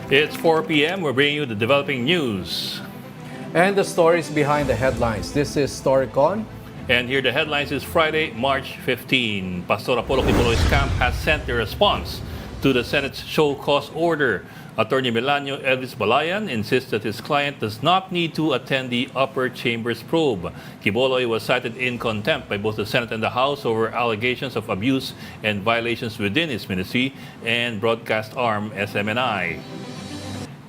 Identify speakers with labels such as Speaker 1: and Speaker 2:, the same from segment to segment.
Speaker 1: It's 4 p.m. We're bringing you the developing news.
Speaker 2: And the stories behind the headlines. This is Storycon.
Speaker 1: And here the headlines is Friday, March 15. Pastor Apollo Quiboloy's camp has sent a response to the Senate's show cause order. Attorney Melanio Elvis Balayan insists that his client does not need to attend the upper chamber's probe. Quiboloy was cited in contempt by both the Senate and the House over allegations of abuse and violations within his ministry and broadcast arm SMNI.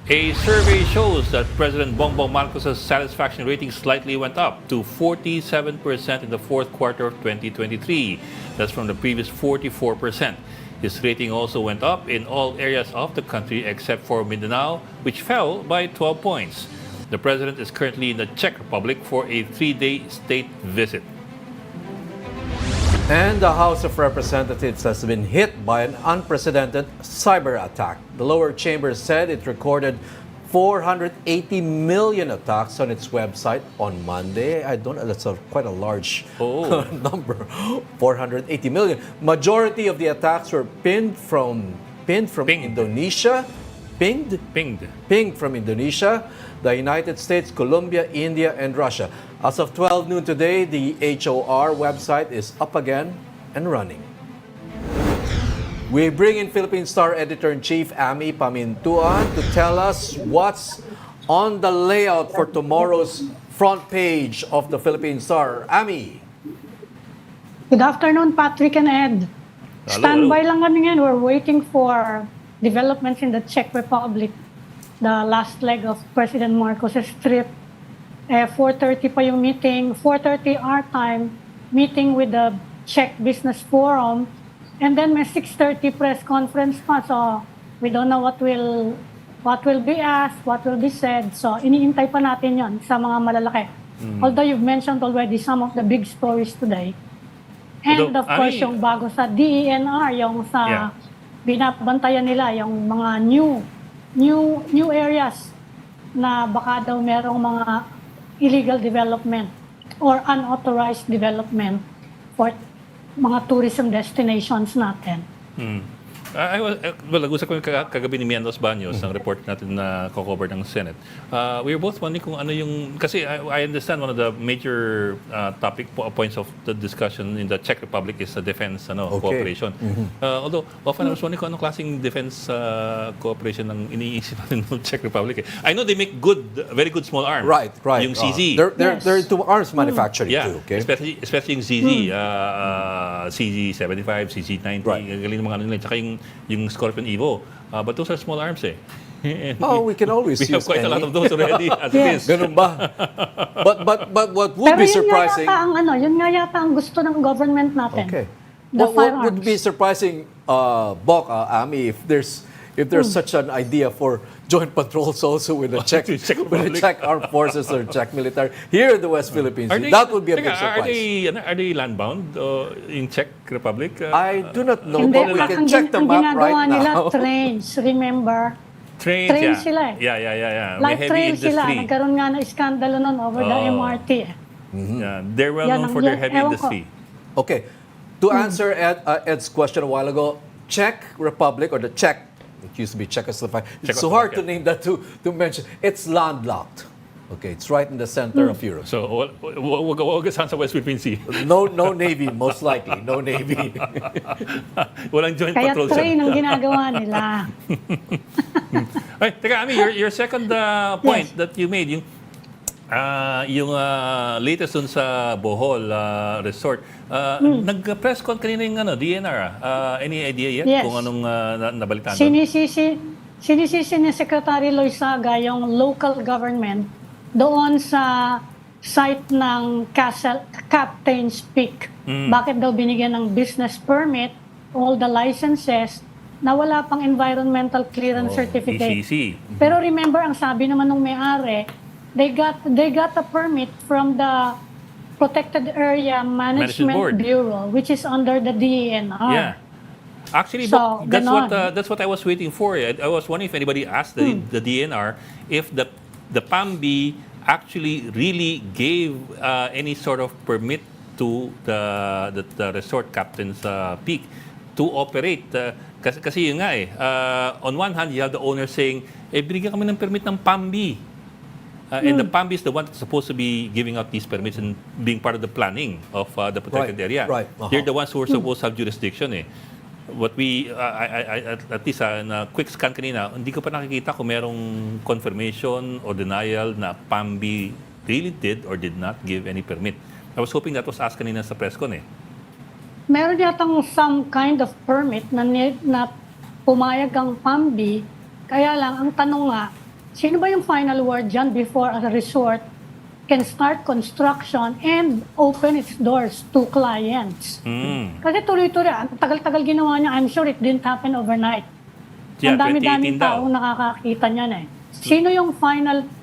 Speaker 1: A survey shows that President Bongbong Marcos' satisfaction rating slightly went up to 47% in the fourth quarter of 2023. That's from the previous 44%. His rating also went up in all areas of the country except for Mindanao, which fell by 12 points. The president is currently in the Czech Republic for a 3-day state visit.
Speaker 2: And the House of Representatives has been hit by an unprecedented cyber attack. The lower chamber said it recorded 480 million attacks on its website on Monday. I don't know, that's quite a large number. 480 million. Majority of the attacks were pinged from Indonesia. Pinged from Indonesia, the United States, Colombia, India, and Russia. As of 12 noon today, the HOR website is up again and running. We bring in Philippine Star Editor-in-Chief Amy Pamintuan to tell us what's on the layout for tomorrow's front page of the Philippine Star. Amy.
Speaker 3: Good afternoon, Patrick and Ed. Standby lang kami ngayon. We're waiting for developments in the Czech Republic. The last leg of President Marcos' trip. 4:30 pa yung meeting. 4:30 our time, meeting with the Czech Business Forum. And then may 6:30 press conference pa. So we don't know what will be asked, what will be said. So iniintay pa natin yon sa mga malalaki. Although you've mentioned already some of the big stories today. And of course, yung bago sa DENR, yung sa binabantayan nila, yung mga new areas na baka daw merong mga illegal development or unauthorized development for mga tourism destinations natin.
Speaker 1: Nag-usap kami kagabi ni Mianos Baños ng report natin na co-cover ng Senate. We were both wondering kung ano yung... Kasi I understand one of the major points of the discussion in the Czech Republic is the defense cooperation. Although, often I was wondering kung anong klaseng defense cooperation ng iniisip natin ng Czech Republic. I know they make very good small arms.
Speaker 2: Right.
Speaker 1: Yung CZ.
Speaker 2: They're into arms manufacturing too. Okay?
Speaker 1: Especially yung CZ. CZ-75, CZ-90. Galing mga ano nila. Tsaka yung Scorpion Evo. But those are small arms eh.
Speaker 2: We can always use
Speaker 1: have quite a lot of those already as it is.
Speaker 2: Ganun ba? But what would be surprising...
Speaker 3: Yun nga yata ang gusto ng government natin.
Speaker 2: Okay.
Speaker 3: What
Speaker 2: would be surprising, Amy, if there's such an idea for joint patrols also with the Czech armed forces or Czech military here in the West Philippines. That would be a big surprise.
Speaker 1: Are they land-bound in Czech Republic?
Speaker 2: I do not know, but we can check the map right now.
Speaker 3: Nila trains, remember?
Speaker 1: Trains
Speaker 3: sila eh.
Speaker 1: Yeah.
Speaker 3: Light trains sila. Nagkaroon nga ng iskandalo nun over the MRT eh.
Speaker 1: They're well known for their heavy industry.
Speaker 2: Okay. To answer Ed's question a while ago, Czech Republic or the Czech, it used to be Czechoslovakia. It's so hard to name that to mention. It's landlocked. Okay, it's right in the center of Europe.
Speaker 1: So, wag saan sa West Philippine Sea?
Speaker 2: No Navy, most likely. No Navy.
Speaker 1: Walang joint
Speaker 3: Kaya
Speaker 1: patrol.
Speaker 3: Kaya train ang ginagawa nila.
Speaker 1: Ay, teka, Ami, your second point that you made, yung latest dun sa Bohol Resort, nag-press con kanina yung DNR. Any idea yet kung anong nabalitaan doon?
Speaker 3: Sinisisi ni Secretary Loizaga yung local government doon sa site ng Captain's Peak. Bakit daw binigyan ng business permit, all the licenses, na wala pang environmental clearance certificate.
Speaker 1: ECC.
Speaker 3: Pero remember, ang sabi naman ng may-ari, they got a permit from the Protected Area Management Bureau, which is under the DENR.
Speaker 1: Yeah. Actually,
Speaker 3: So,
Speaker 1: that's what I was waiting for. I was wondering if anybody asked the DNR if the PAMB actually really gave any sort of permit to the resort Captain's Peak to operate. Kasi yun nga on one hand, you have the owner saying, binigyan kami ng permit ng PAMB. And the PAMB is the one that's supposed to be giving out these permits and being part of the planning of the protected area.
Speaker 2: Right.
Speaker 1: They're the ones who are supposed to have jurisdiction What we, at least na quick scan kanina, hindi ko pa nakikita kung merong confirmation or denial na PAMB really did or did not give any permit. I was hoping that was asked kanina sa press con
Speaker 3: Meron yatang some kind of permit na pumayag ang PAMB. Kaya lang, ang tanong nga, sino ba yung final word dyan before a resort can start construction and open its doors to clients? Kasi tuloy-tuloy, ang tagal-tagal ginawa niya, I'm sure it didn't happen overnight.
Speaker 1: Yeah,
Speaker 3: Ang dami-daming
Speaker 1: 2018 daw.
Speaker 3: taong nakakakita niyan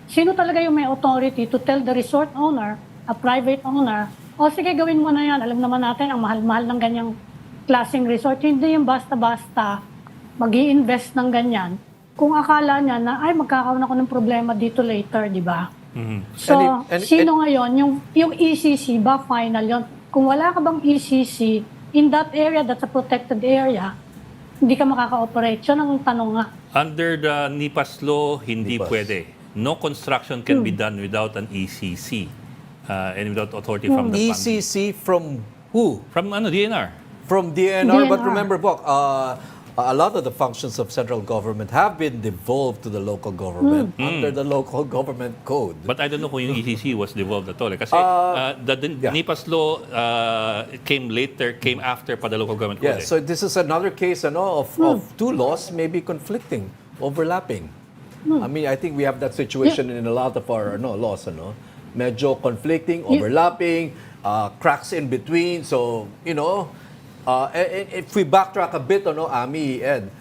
Speaker 3: Sino talaga yung may authority to tell the resort owner, a private owner, sige, gawin mo na yan. Alam naman natin, ang mahal-mahal ng ganyang klaseng resort. Hindi yung basta-basta mag-i-invest ng ganyan kung akala niya na, magkakaroon ako ng problema dito later, di ba? So, sino ngayon? Yung ECC ba final yon? Kung wala ka bang ECC in that area, that's a protected area, hindi ka makaka-operate. Yun ang tanong nga.
Speaker 1: Under the NIPAS law, hindi pwede. No construction can be done without an ECC and without authority from the PAMB.
Speaker 2: ECC from who?
Speaker 1: From DNR.
Speaker 2: From DNR. But
Speaker 3: DNR.
Speaker 2: remember, Bok, a lot of the functions of central government have been devolved to the local government under the local government code.
Speaker 1: But I don't know kung yung ECC was devolved at all. Kasi the
Speaker 2: yeah.
Speaker 1: NIPAS law came after pa the local government code.
Speaker 2: Yeah, so this is another case of two laws maybe conflicting, overlapping. I mean, I think we have that situation in a lot of our laws. Medyo conflicting, overlapping, cracks in between. So, if we backtrack a bit, Amy, Ed,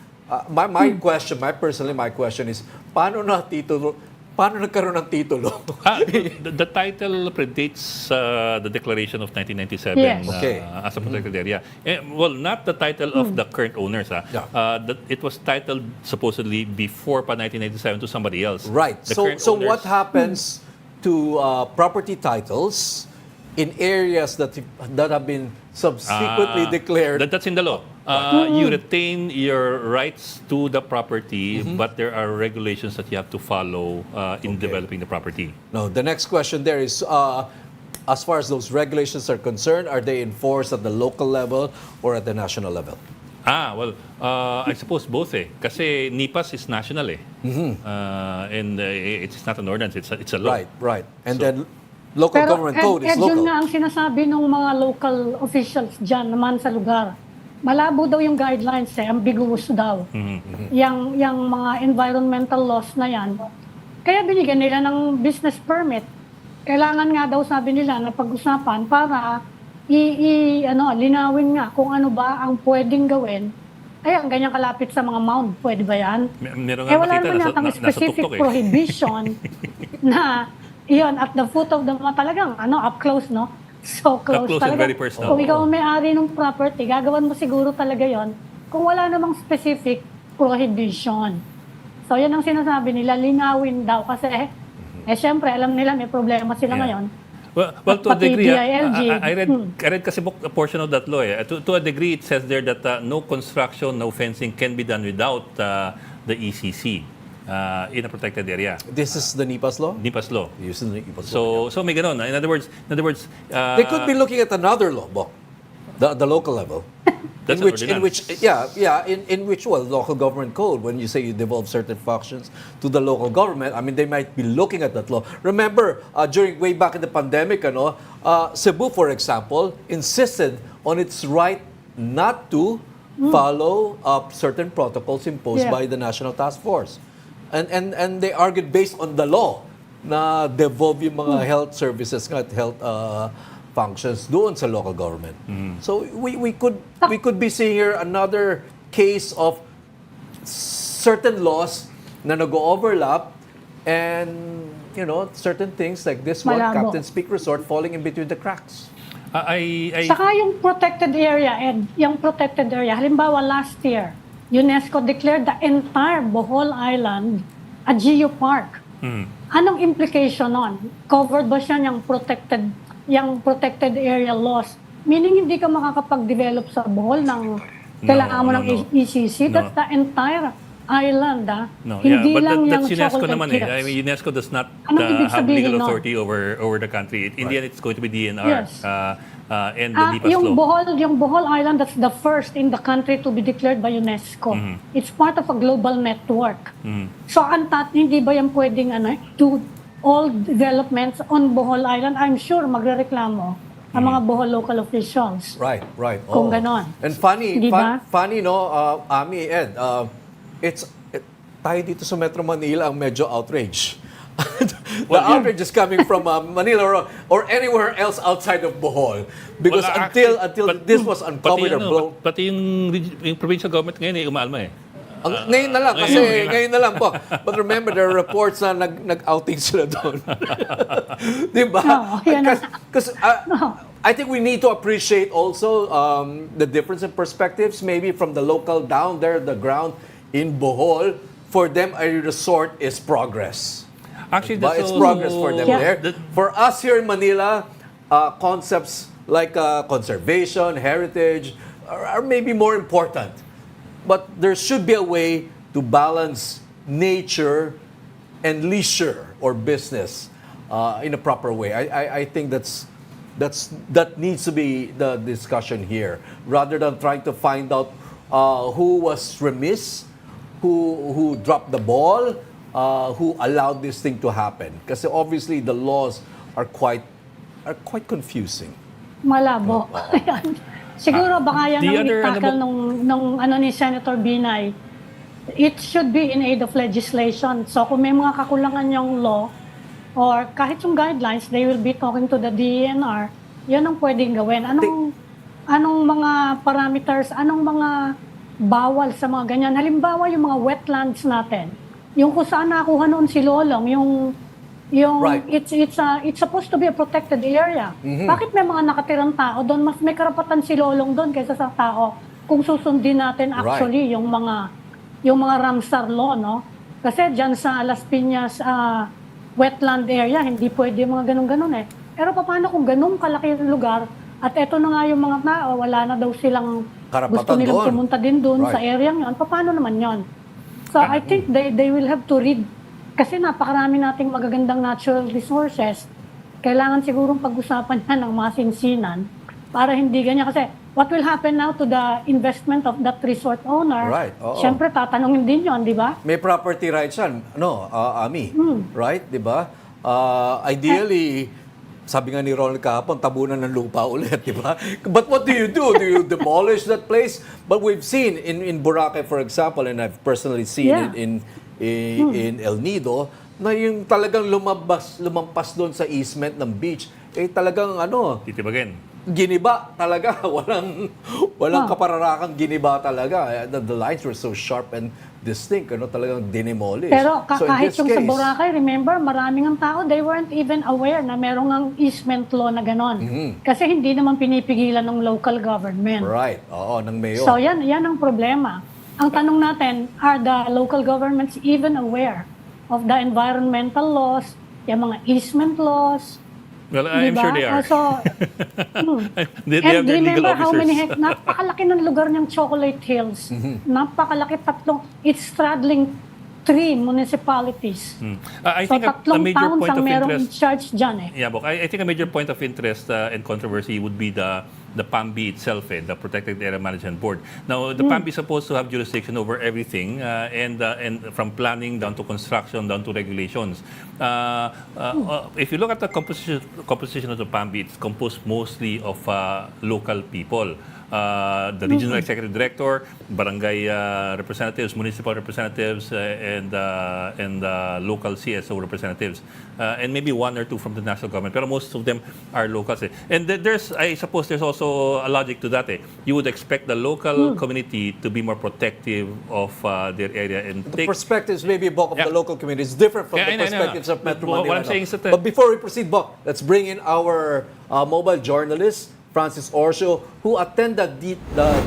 Speaker 2: my question is, paano nagkaroon ng titulo?
Speaker 1: The title predates the declaration of 1997
Speaker 3: Yes.
Speaker 2: Okay.
Speaker 1: As a protected area. Well, not the title of the current owners. It was titled supposedly before pa 1997 to somebody else.
Speaker 2: Right.
Speaker 1: The
Speaker 2: So
Speaker 1: current owners-
Speaker 2: what happens to property titles in areas that have been subsequently declared?
Speaker 1: That's in the law. You retain your rights to the property, but there are regulations that you have to follow in developing the property.
Speaker 2: No, the next question there is, as far as those regulations are concerned, are they enforced at the local level or at the national level?
Speaker 1: Well, I suppose both Kasi NIPAS is national and it's not an ordinance, it's a law.
Speaker 2: Right. And then local government code is
Speaker 3: Yun
Speaker 2: local.
Speaker 3: nga ang sinasabi ng mga local officials dyan naman sa lugar. Malabo daw yung guidelines ambiguous daw. Yang mga environmental laws na yan. Kaya binigyan nila ng business permit. Kailangan nga daw, sabi nila, na pag-usapan para linawin nga kung ano ba ang pwedeng gawin. Ang ganyan kalapit sa mga mound, pwede ba yan?
Speaker 1: Meron nga
Speaker 3: Wala
Speaker 1: nakita,
Speaker 3: naman yatang
Speaker 1: nasa
Speaker 3: specific
Speaker 1: tuktok
Speaker 3: prohibition na at the foot of the talagang up close, no? So close,
Speaker 1: Up close and
Speaker 3: talaga.
Speaker 1: very personal.
Speaker 3: Kung ikaw ang may-ari ng property, gagawan mo siguro talaga yon kung wala namang specific prohibition. So yan ang sinasabi nila, linawin daw kasi syempre alam nila may problema sila ngayon.
Speaker 1: Well, to a
Speaker 3: Pati
Speaker 1: degree,
Speaker 3: DILG.
Speaker 1: I read kasi a portion of that law. To a degree, it says there that no construction, no fencing can be done without the ECC in a protected area.
Speaker 2: This is the NIPAS law?
Speaker 1: NIPAS law.
Speaker 2: Using the NIPAS law.
Speaker 1: So may ganun. In other words,
Speaker 2: They could be looking at another law, Bok, the local level.
Speaker 1: That's
Speaker 2: in
Speaker 1: an
Speaker 2: which, local government code, when you say you devolve certain functions to the local government, I mean, they might be looking at that law. Remember, way back in the pandemic, Cebu, for example, insisted on its right not to follow certain protocols imposed by the National Task Force. And they argued based on the law na devolve yung mga health services at health functions doon sa local government. So we could be seeing here another case of certain laws na nag-overlap and certain things like this one,
Speaker 3: Malabo.
Speaker 2: Captain's Peak Resort, falling in between the cracks.
Speaker 3: Saka yung protected area, halimbawa last year, UNESCO declared the entire Bohol Island a geopark. Anong implication nun? Covered ba siya yung protected area laws? Meaning hindi ka makakapag-develop sa Bohol ng Kailangan mo ng
Speaker 1: no.
Speaker 3: ECC.
Speaker 1: No.
Speaker 3: That's the entire island.
Speaker 1: No,
Speaker 3: Hindi
Speaker 1: but
Speaker 3: lang
Speaker 1: that's
Speaker 3: yung
Speaker 1: UNESCO
Speaker 3: chocolate
Speaker 1: naman
Speaker 3: chips.
Speaker 1: I mean, UNESCO does not
Speaker 3: Anong ibig
Speaker 1: have
Speaker 3: sabihin
Speaker 1: legal
Speaker 3: nun?
Speaker 1: authority over the country. In the end, it's going to be DNR
Speaker 3: Yes.
Speaker 1: and the DIPAS
Speaker 3: Yung
Speaker 1: law.
Speaker 3: Bohol Island, that's the first in the country to be declared by UNESCO. It's part of a global network. So, hindi ba yan pwedeng do all developments on Bohol Island? I'm sure magrereklamo ang mga Bohol local officials.
Speaker 2: Right.
Speaker 3: Kung ganon.
Speaker 2: And funny,
Speaker 3: Di ba?
Speaker 2: funny, no, Ami, Ed, tayo dito sa Metro Manila ang medyo outrage. The outrage is coming from Manila or anywhere else outside of Bohol. Because until this was uncovered or blown.
Speaker 1: Pati yung provincial government ngayon umalma eh.
Speaker 2: Ngayon na lang, kasi ngayon na lang po. But remember, there are reports na nag-outing sila doon. Di ba? Because I think we need to appreciate also the difference in perspectives, maybe from the local down there, the ground in Bohol. For them, a resort is progress.
Speaker 1: Actually,
Speaker 2: But it's progress for them there. For us here in Manila, concepts like conservation, heritage, are maybe more important. But there should be a way to balance nature and leisure or business in a proper way. I think that needs to be the discussion here, rather than trying to find out who was remiss, who dropped the ball, who allowed this thing to happen. Because obviously the laws are quite confusing.
Speaker 3: Malabo. Siguro baka yan ang itakal nung ni Senator Binay. It should be in aid of legislation. So kung may mga kakulangan yung law or kahit yung guidelines, they will be talking to the DENR. Yan ang pwedeng gawin. Anong mga parameters, anong mga bawal sa mga ganyan. Halimbawa yung mga wetlands natin. Yung kung saan nakuha noon si Lolong, yung
Speaker 2: Right.
Speaker 3: it's supposed to be a protected area. Bakit may mga nakatirang tao doon? Mas may karapatan si Lolong doon kaysa sa tao kung susundin natin actually yung mga Ramsar law, no? Kasi diyan sa Las Piñas wetland area, hindi pwede mga ganun-ganun eh. Pero paano kung ganung kalaki yung lugar at eto na nga yung mga tao, wala na daw silang
Speaker 2: karapatan
Speaker 3: gusto nilang
Speaker 2: doon.
Speaker 3: pumunta din doon sa
Speaker 2: Right.
Speaker 3: area yun. Paano naman yon? So I think they will have to read kasi napakarami nating magagandang natural resources. Kailangan sigurong pag-usapan yan ng masinsinan para hindi ganyan. Kasi what will happen now to the investment of that resort owner?
Speaker 2: Right, oo.
Speaker 3: Siyempre, tatanungin din yon, di ba?
Speaker 2: May property rights yan. Ami. Right? Di ba? Ideally, sabi nga ni Ronald kahapon, tabunan ng lupa ulit, di ba? But what do? Do you demolish that place? But we've seen in Boracay, for example, and I've personally seen it in El Nido, na yung talagang lumampas doon sa easement ng beach, talagang
Speaker 1: Titibagin.
Speaker 2: giniba talaga. Walang kapararakang giniba talaga. The lines were so sharp and distinct, talagang dinimolish.
Speaker 3: Pero
Speaker 2: So in
Speaker 3: kahit
Speaker 2: this
Speaker 3: yung sa
Speaker 2: case,
Speaker 3: Boracay, remember, maraming ang tao, they weren't even aware na merong ang easement law na ganon. Kasi hindi naman pinipigilan ng local government.
Speaker 2: Right. Oo, ng mayor.
Speaker 3: So yan ang problema. Ang tanong natin, are the local governments even aware of the environmental laws, yung mga easement laws?
Speaker 1: Well, I'm
Speaker 3: diba?
Speaker 1: sure they are. They
Speaker 3: And
Speaker 1: have their legal
Speaker 3: remember how many
Speaker 1: officers.
Speaker 3: napakalaki ng lugar ng Chocolate Hills. Napakalaki, it's straddling 3 municipalities.
Speaker 1: I
Speaker 3: So
Speaker 1: think a
Speaker 3: tatlong
Speaker 1: major
Speaker 3: towns
Speaker 1: point
Speaker 3: ang
Speaker 1: of
Speaker 3: merong in
Speaker 1: interest.
Speaker 3: charge dyan eh.
Speaker 1: Yeah, Bok. I think a major point of interest and controversy would be the PAMB itself, the Protected Area Management Board. Now, the PAMB is supposed to have jurisdiction over everything, and from planning down to construction, down to regulations. If you look at the composition of the PAMB, it's composed mostly of local people. The regional executive director, barangay representatives, municipal representatives, and local CSO representatives, and maybe 1 or 2 from the national government. Pero most of them are locals. And I suppose there's also a logic to that. You would expect the local community to be more protective of their area and
Speaker 2: the perspectives maybe, Bok, of the local community is different from the perspectives of Metro Manila.
Speaker 1: What I'm saying is that,
Speaker 2: but before we proceed, Bok, let's bring in our mobile journalist, Francis Orsio, who attended the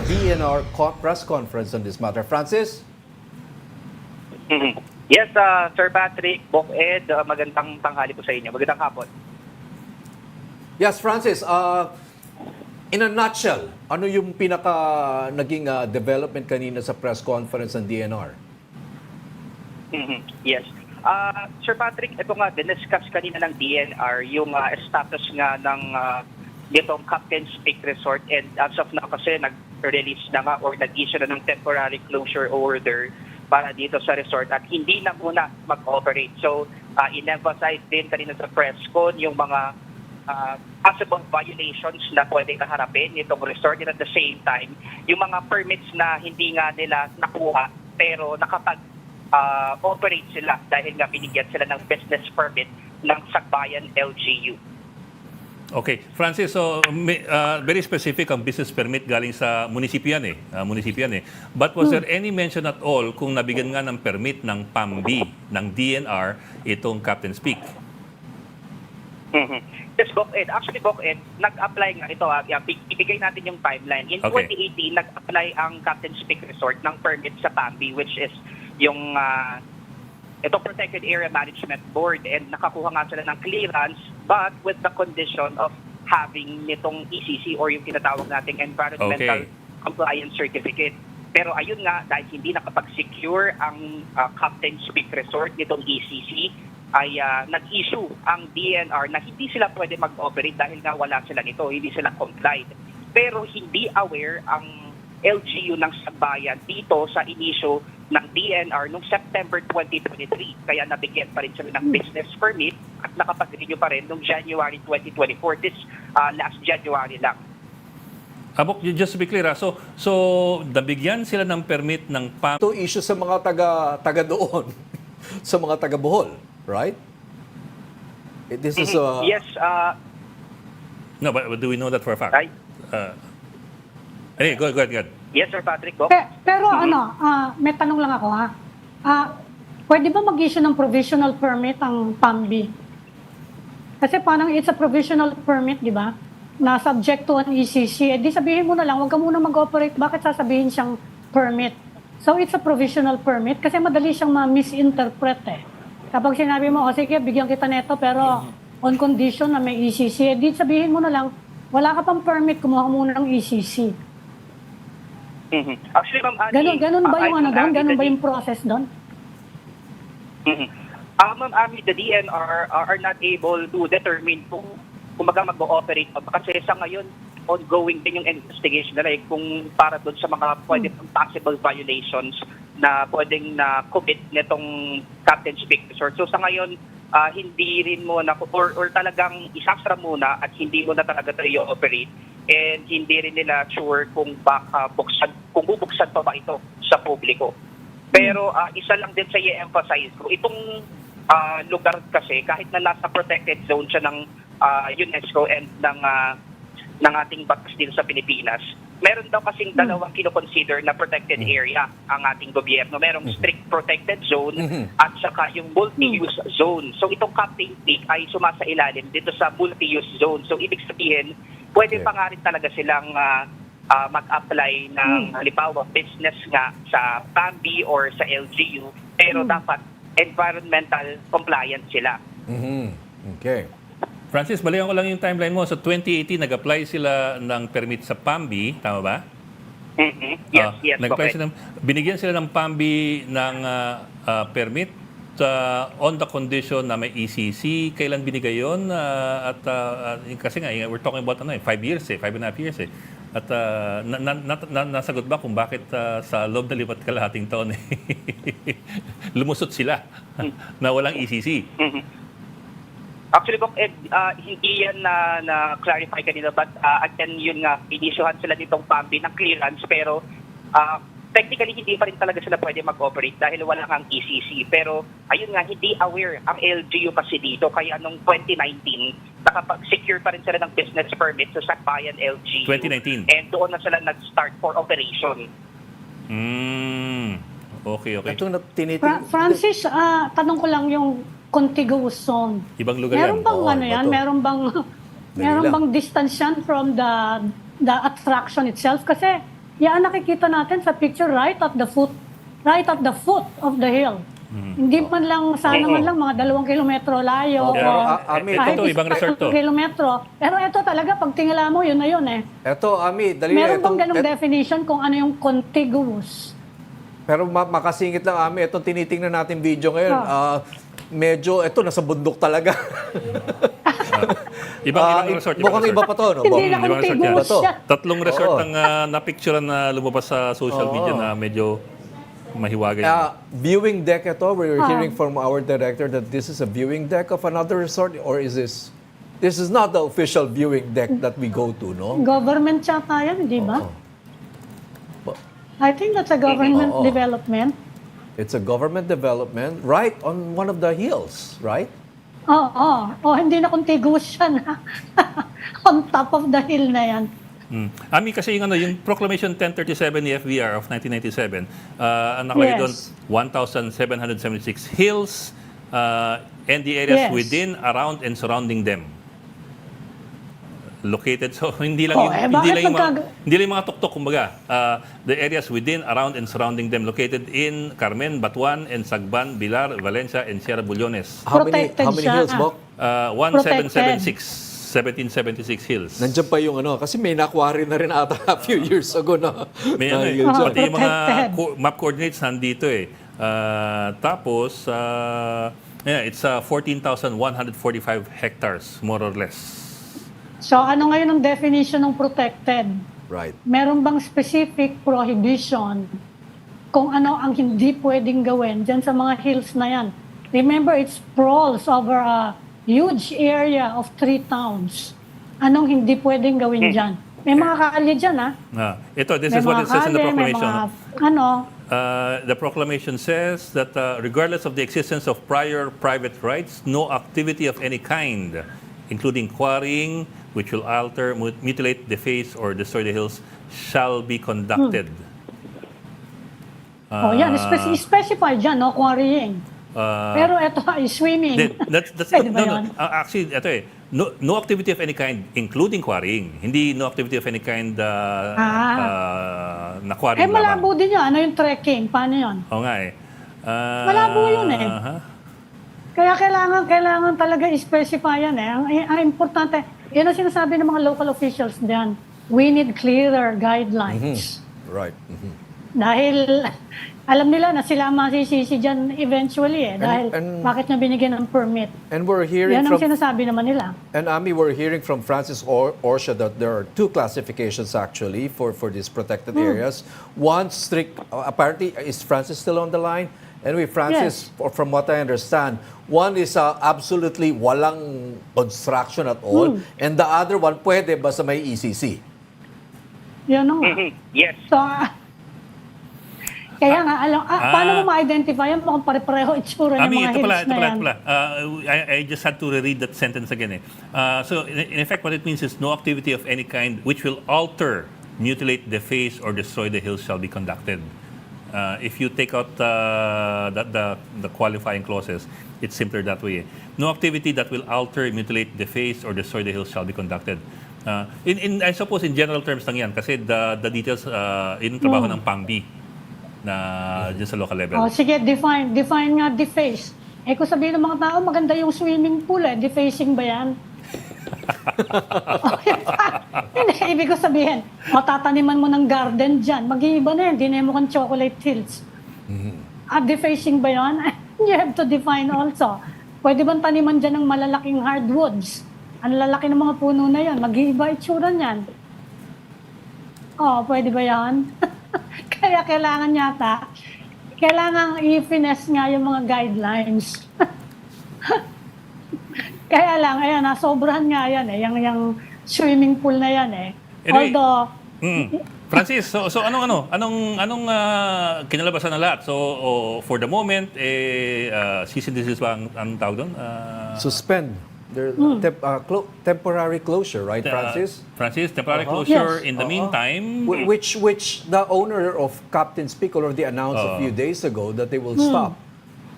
Speaker 2: DNR press conference on this matter. Francis?
Speaker 4: Yes, Sir Patrick, Bok Ed, magandang tanghali po sa inyo. Magandang hapon.
Speaker 2: Yes, Francis. In a nutshell, ano yung pinaka naging development kanina sa press conference ng DNR?
Speaker 4: Yes. Sir Patrick, ito nga, diniscuss kanina ng DNR yung status nga ng nitong Captain's Peak Resort, and as of now kasi nag-release na nga or nag-issue na ng temporary closure order para dito sa resort at hindi na muna mag-operate. So, in-emphasize din kanina sa press con yung mga possible violations na pwedeng kaharapin nitong resort, and at the same time, yung mga permits na hindi nga nila nakuha pero nakapag-operate sila dahil nga binigyan sila ng business permit ng Sakbayan LGU.
Speaker 1: Okay. Francis, so very specific ang business permit galing sa munisipyo yan eh. But was there any mention at all kung nabigyan nga ng permit ng PAMB, ng DNR, itong Captain's Peak?
Speaker 4: Yes, BOCED. Actually, BOCED, nag-apply nga ito. Ibigay natin yung timeline. In
Speaker 1: Okay.
Speaker 4: 2018, nag-apply ang Captain's Peak Resort ng permit sa PAMB, which is yung itong Protected Area Management Board, and nakakuha nga sila ng clearance but with the condition of having nitong ECC or yung tinatawag nating Environmental Compliance Certificate. Pero ayun nga, dahil hindi nakapag-secure ang Captain's Peak Resort nitong ECC, ay nag-issue ang DNR na hindi sila pwede mag-operate dahil nga wala sila nito, hindi sila complied. Pero hindi aware ang LGU ng Sakbayan dito sa inisyo ng DNR noong September 2023. Kaya nabigyan pa rin sila ng business permit at nakapag-renew pa rin noong January 2024. This last January lang.
Speaker 1: Abok, just to be clear, so nabigyan sila ng permit ng PAMB.
Speaker 2: Ito issue sa mga taga doon, sa mga taga Bohol, right? This is
Speaker 4: Yes.
Speaker 1: No, but do we know that for a fact?
Speaker 4: Right.
Speaker 1: Go ahead.
Speaker 4: Yes, Sir Patrick. Go.
Speaker 3: Pero may tanong lang ako ha. Pwede ba mag-issue ng provisional permit ang PAMB? Kasi parang it's a provisional permit, di ba? Na subject to an ECC. Di sabihin mo na lang, huwag ka muna mag-operate. Bakit sasabihin siyang permit? So it's a provisional permit kasi madali siyang ma-misinterpret eh. Kapag sinabi mo, sige, bigyan kita neto pero on condition na may ECC. Di sabihin mo na lang, wala ka pang permit, kumuha muna ng ECC.
Speaker 4: Actually, Ma'am Ani,
Speaker 3: Ganun ba yung doon? Ganun ba yung process doon?
Speaker 4: Ma'am Ami, the DNR are not able to determine kung mag-ooperate pa. Kasi sa ngayon, ongoing din yung investigation nila kung para doon sa mga pwede possible violations na pwedeng na-commit nitong Captain's Peak Resort. So sa ngayon, hindi rin mo na, or talagang isasara muna at hindi mo na talaga ito i-operate. And hindi rin nila sure kung bubuksan pa ba ito sa publiko. Pero isa lang din sa i-emphasize ko, itong lugar kasi kahit na nasa protected zone siya ng UNESCO and ng ating batas dito sa Pilipinas, meron daw kasing dalawang kinoconsider na protected area ang ating gobyerno. Merong strict protected zone at saka yung multi-use zone. So itong Captain's Peak ay sumasailalim dito sa multi-use zone. So ibig sabihin, pwede pa nga rin talaga silang mag-apply ng halimbawa business nga sa PAMB or sa LGU, pero dapat environmental compliant sila.
Speaker 2: Okay.
Speaker 1: Francis, balikan ko lang yung timeline mo. So 2018, nag-apply sila ng permit sa PAMB, tama ba?
Speaker 4: Yes,
Speaker 1: Nag-apply
Speaker 4: okay.
Speaker 1: sila, binigyan sila ng PAMB ng permit on the condition na may ECC. Kailan binigay yun? Kasi nga, we're talking about 5 years 5.5 years At nasagot ba kung bakit sa loob na lipat kalahating taon lumusot sila na walang ECC?
Speaker 4: Actually, hindi yan na-clarify kanina, but again, yun nga, inisyuhan sila nitong PAMB ng clearance, pero technically, hindi pa rin talaga sila pwede mag-operate dahil wala kang ECC. Pero, ayun nga, hindi aware ang LGU kasi dito, kaya noong 2019, nakapag-secure pa rin sila ng business permit sa Sakbayan LGU.
Speaker 1: 2019?
Speaker 4: And doon na sila nag-start for operation.
Speaker 1: Okay.
Speaker 2: Ito na
Speaker 3: Francis, tanong ko lang yung contiguous zone.
Speaker 1: Ibang lugar
Speaker 3: Meron
Speaker 1: yan.
Speaker 3: bang
Speaker 2: iba to.
Speaker 3: meron bang distance yan from the attraction itself? Kasi yan nakikita natin sa picture right at the foot of the hill. Hindi man lang, sana man lang mga 2 kilometro layo.
Speaker 2: Pero,
Speaker 3: or
Speaker 2: Ami,
Speaker 3: kahit
Speaker 1: ito, ibang resort to.
Speaker 3: kilometro. Pero ito talaga, pag tingala mo, yun na yun eh.
Speaker 2: Eto, Ami, dali
Speaker 3: Meron
Speaker 2: itong-
Speaker 3: bang ganong definition kung ano yung contiguous?
Speaker 2: Pero makasingit lang, Ami, itong tinitingnan natin video ngayon, medyo, ito, nasa bundok talaga.
Speaker 1: Ibang resort.
Speaker 2: Mukhang iba pa to, no?
Speaker 3: Hindi na
Speaker 1: ibang resort
Speaker 3: contiguous
Speaker 2: yan.
Speaker 3: siya.
Speaker 1: Tatlong resort
Speaker 2: Oo.
Speaker 1: ang napicturean na lumabas sa social media na medyo mahiwaga yun.
Speaker 2: Viewing deck ito, we're hearing from our director that this is a viewing deck of another resort, or is this is not the official viewing deck that we go to, no?
Speaker 3: Government yata yan, di ba?
Speaker 2: But
Speaker 3: I think that's a government
Speaker 2: Oo.
Speaker 3: development.
Speaker 2: it's a government development right on one of the hills, right?
Speaker 3: Oo. Hindi na contiguous siya na. On top of the hill na yan.
Speaker 1: Ami, kasi yung Proclamation 1037 ni FVR of 1997, ang nakalagay doon,
Speaker 3: Yes.
Speaker 1: 1,776 hills and the areas
Speaker 3: Yes.
Speaker 1: within, around, and surrounding them. Located, so hindi lang
Speaker 3: bakit
Speaker 1: hindi lang yung mga tuktok, kumbaga. The areas within, around, and surrounding them, located in Carmen, Batuan, and Sagban, Bilar, Valencia, and Sierra Bullones.
Speaker 2: How many
Speaker 3: Protected siya.
Speaker 2: hills, Bok?
Speaker 1: 1776 hills.
Speaker 2: Nandiyan pa yung kasi may nakuha na rin ata a few years ago na.
Speaker 1: May
Speaker 2: na
Speaker 1: eh.
Speaker 2: hill dyan.
Speaker 1: Pati yung mga
Speaker 3: Protected.
Speaker 1: map coordinates nandito eh. Tapos, it's 14,145 hectares, more or less.
Speaker 3: So ano ngayon ang definition ng protected?
Speaker 2: Right.
Speaker 3: Meron bang specific prohibition kung ano ang hindi pwedeng gawin dyan sa mga hills na yan? Remember, it sprawls over a huge area of 3 towns. Anong hindi pwedeng gawin dyan? May mga kalye dyan, ha?
Speaker 1: This
Speaker 3: May
Speaker 1: is what
Speaker 3: mga
Speaker 1: it says in the
Speaker 3: kalye, may
Speaker 1: proclamation.
Speaker 3: mga,
Speaker 1: The proclamation says that regardless of the existence of prior private rights, no activity of any kind, including quarrying, which will alter, mutilate, deface, or destroy the hills, shall be conducted.
Speaker 3: yan, specify dyan, no, quarrying. Pero ito ay swimming.
Speaker 1: That's
Speaker 3: Pwede ba yun?
Speaker 1: actually, ito eh. No activity of any kind, including quarrying. Hindi no activity of any kind na quarrying
Speaker 3: Malabo din yun. Ano yung trekking? Paano yun?
Speaker 1: Oo nga eh.
Speaker 3: Malabo yun eh. Kaya kailangan talaga i-specify yan eh. Ang importante, yun ang sinasabi ng mga local officials diyan. We need clearer guidelines.
Speaker 2: Right.
Speaker 3: Dahil alam nila na sila masisisi dyan eventually eh. Dahil bakit na binigyan ng permit?
Speaker 2: And we're hearing
Speaker 3: Yan ang
Speaker 2: from
Speaker 3: sinasabi naman nila.
Speaker 2: And Ami, we're hearing from Francis Orsha that there are 2 classifications actually for these protected areas. One strict, apparently, is Francis still on the line? Anyway, Francis, from what I understand, one is absolutely walang construction at all, and the other one pwede basta may ECC.
Speaker 3: Yan ang nga.
Speaker 4: Yes.
Speaker 3: So, kaya nga, paano mo ma-identify yan? Mukhang pare-pareho itsura ng
Speaker 1: Ami,
Speaker 3: mga
Speaker 1: ito
Speaker 3: hills na yan.
Speaker 1: pala. I just had to reread that sentence again eh. So, in effect, what it means is no activity of any kind which will alter, mutilate, deface, or destroy the hills shall be conducted. If you take out the qualifying clauses, it's simpler that way. No activity that will alter, mutilate, deface, or destroy the hills shall be conducted. I suppose in general terms lang yan kasi the details in trabaho ng PAMB na dyan sa local level.
Speaker 3: Sige, define nga deface. Kung sabihin ng mga tao, maganda yung swimming pool defacing ba yan? Hindi, ibig ko sabihin, matataniman mo ng garden dyan, mag-iiba na yan, di na yung mukhang chocolate hills. Defacing ba yan? You have to define also. Pwede bang taniman dyan ng malalaking hardwoods? Ang lalaki ng mga puno na yan, mag-iiba itsura niyan. Pwede ba yan? Kaya kailangan i-finesse nga yung mga guidelines. Kaya lang, ayan, nasobrahan nga yan yung swimming pool na yan
Speaker 1: Anyway,
Speaker 3: Although,
Speaker 1: Francis, so anong kinalabasan na lahat? So for the moment, cease and desist ba ang tawag doon?
Speaker 2: Suspend. Temporary closure, right, Francis?
Speaker 1: Francis, temporary closure.
Speaker 3: Yes.
Speaker 1: In the meantime,
Speaker 2: Which the owner of Captain's Peak already announced a few days ago that they will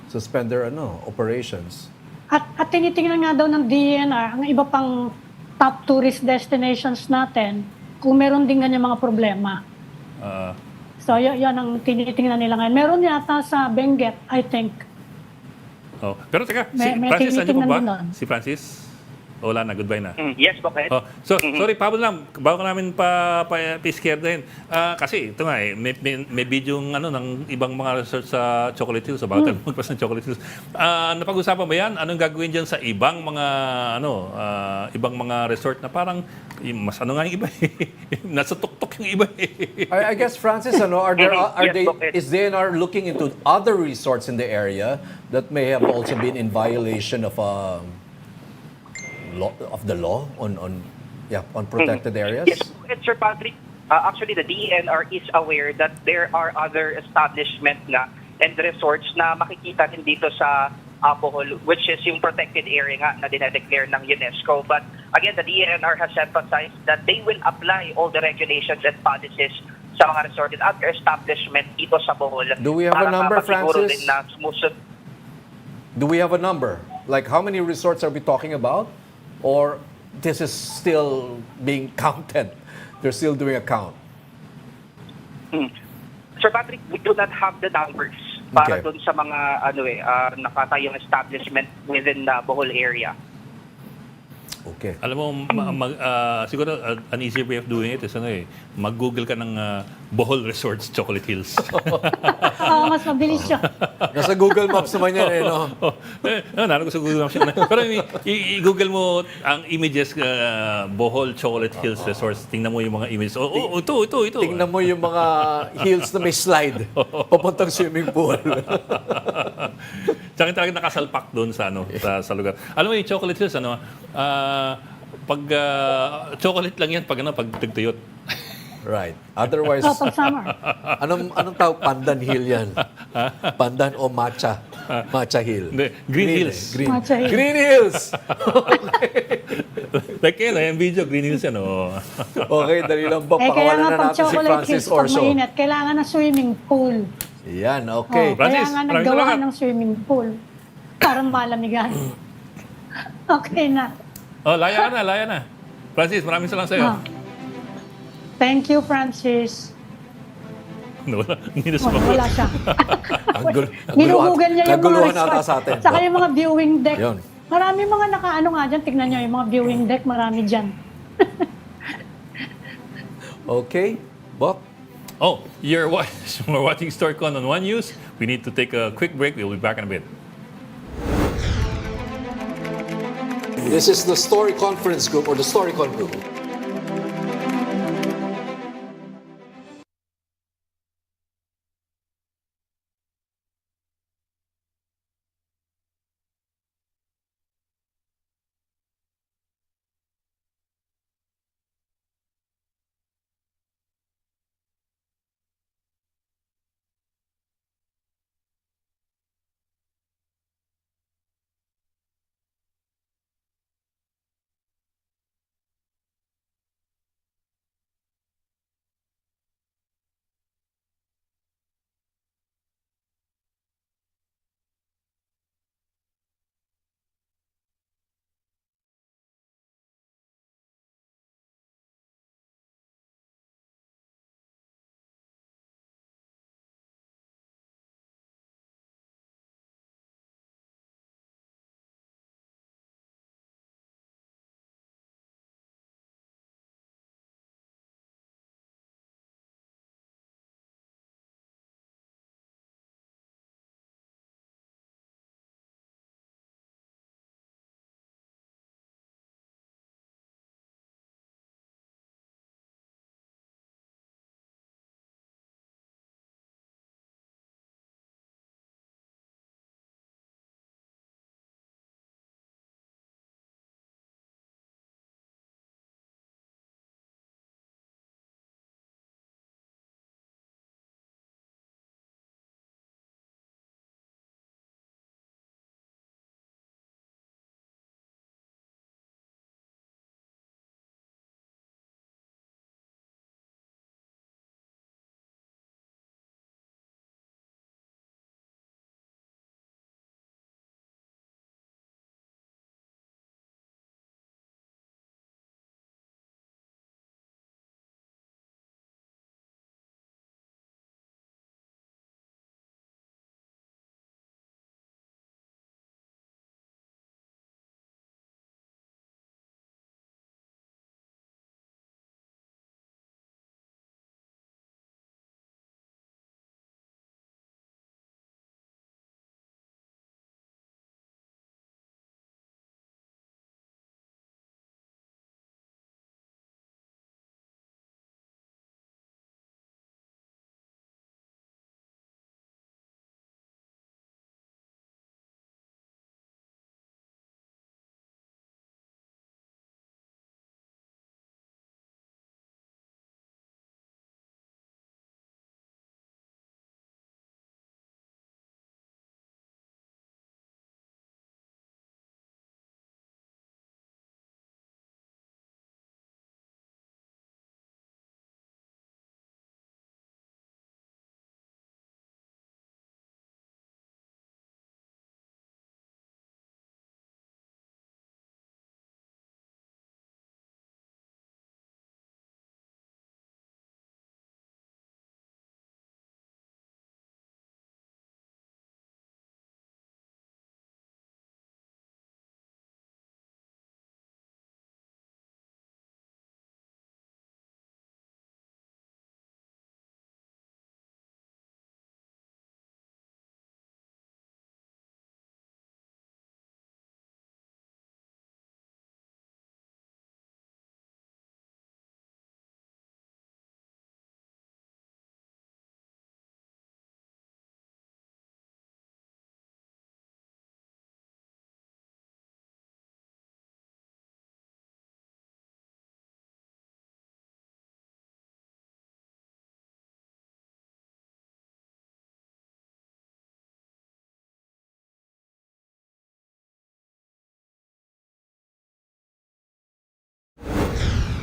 Speaker 2: suspend their operations.
Speaker 3: at tinitingnan nga daw ng DENR ang iba pang top tourist destinations natin kung meron din ganyan mga problema. So, yan ang tinitingnan nila ngayon. Meron yata sa Benguet, I think.
Speaker 1: Oh. Pero teka, si
Speaker 3: May
Speaker 1: Francis, nandiyan po
Speaker 3: tinitingnan
Speaker 1: ba?
Speaker 3: din doon.
Speaker 1: Si Francis? O, wala na, goodbye na.
Speaker 4: Yes po, Paez.
Speaker 1: Oh, sorry, Pablo lang, bago namin pa-iskerdahin. Kasi ito nga may video ng ibang mga research sa Chocolate Hills, sa bawat magpas ng Chocolate Hills. Napag-usapan ba yan? Anong gagawin diyan sa ibang mga ibang mga resort na parang mas nga yung iba nasa tuktok yung iba
Speaker 2: I guess, Francis, are
Speaker 4: Yes,
Speaker 2: they,
Speaker 4: okay.
Speaker 2: is DNR looking into other resorts in the area that may have also been in violation of the law on protected areas?
Speaker 4: Yes, Sir Patrick. Actually, the DENR is aware that there are other establishments na and resorts na makikita din dito sa Bohol, which is yung protected area nga na dinedeclare ng UNESCO. But again, the DENR has emphasized that they will apply all the regulations and policies sa mga resort and other establishment dito sa Bohol.
Speaker 2: Do we have a number,
Speaker 4: masiguro
Speaker 2: Francis?
Speaker 4: din na sumusunod.
Speaker 2: Do we have a number? Like, how many resorts are we talking about? Or this is still being counted? They're still doing a count.
Speaker 4: Sir Patrick, we do not have the numbers para
Speaker 2: Okay.
Speaker 4: doon sa mga nakatayong establishment within the Bohol area.
Speaker 2: Okay.
Speaker 1: Alam mo, siguro an easier way of doing it is mag-google ka ng Bohol Resorts Chocolate Hills.
Speaker 3: Mas mabilis siya.
Speaker 2: Nasa Google Maps naman yan, no?
Speaker 1: Naroon ko sa Google Maps yun. Pero i-google mo ang images Bohol Chocolate Hills Resorts. Tingnan mo yung mga images. Ito.
Speaker 2: Tingnan mo yung mga hills na may slide. Papuntang swimming pool.
Speaker 1: Tsaka talaga nakasalpak doon sa sa lugar. Alam mo yung Chocolate Hills pag chocolate lang yan pag tagtuyot.
Speaker 2: Right. Otherwise,
Speaker 3: Pag summer.
Speaker 2: anong tawag? Pandan Hill yan. Pandan o Matcha. Matcha Hill.
Speaker 1: Hindi, Green Hills.
Speaker 2: Green.
Speaker 3: Matcha Hill.
Speaker 2: Green Hills!
Speaker 1: Like yun, yung video, Green Hills yan.
Speaker 2: Okay, dali lang ba?
Speaker 3: Kaya
Speaker 2: Pakawalan
Speaker 3: nga
Speaker 2: na
Speaker 3: pag
Speaker 2: natin si
Speaker 3: chocolate
Speaker 2: Francis
Speaker 3: hills, pag
Speaker 2: Orso.
Speaker 3: mainit, kailangan ng swimming pool.
Speaker 2: Yan, okay.
Speaker 1: Francis,
Speaker 3: Kaya nga
Speaker 1: maraming
Speaker 3: naggawa
Speaker 1: salamat.
Speaker 3: ng swimming pool. Para malamigan. Okay na.
Speaker 1: Oh, laya na. Francis, maraming salamat sa'yo.
Speaker 3: Ah. Thank you, Francis.
Speaker 1: Wala, hindi na
Speaker 3: Wala siya.
Speaker 2: Naguluhan
Speaker 3: Niluhugan niya yung mga
Speaker 2: naguluhan ata
Speaker 3: resort.
Speaker 2: sa atin.
Speaker 3: Saka yung mga viewing deck.
Speaker 2: Yun.
Speaker 3: Marami mga nakaano nga dyan. Tignan niyo yung mga viewing deck. Marami dyan.
Speaker 2: Okay. Bok?
Speaker 1: Oh, you're watching Storycon on One News. We need to take a quick break. We'll be back in a bit.
Speaker 2: This is the Story Conference Group or the Storycon Group.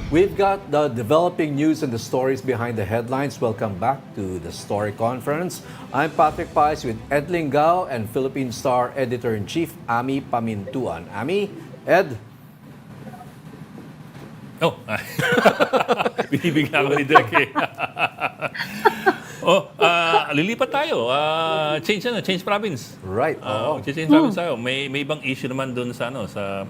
Speaker 2: We've got the developing news and the stories behind the headlines. Welcome back to the Story Conference. I'm Patrick Paez with Ed Lingao and Philippine Star Editor-in-Chief Amy Pamintuan. Amy, Ed?
Speaker 1: Oh, binibigyan ko ni Direk eh. Lilipat tayo. Change province.
Speaker 2: Right.
Speaker 1: Change province tayo. May ibang issue naman doon sa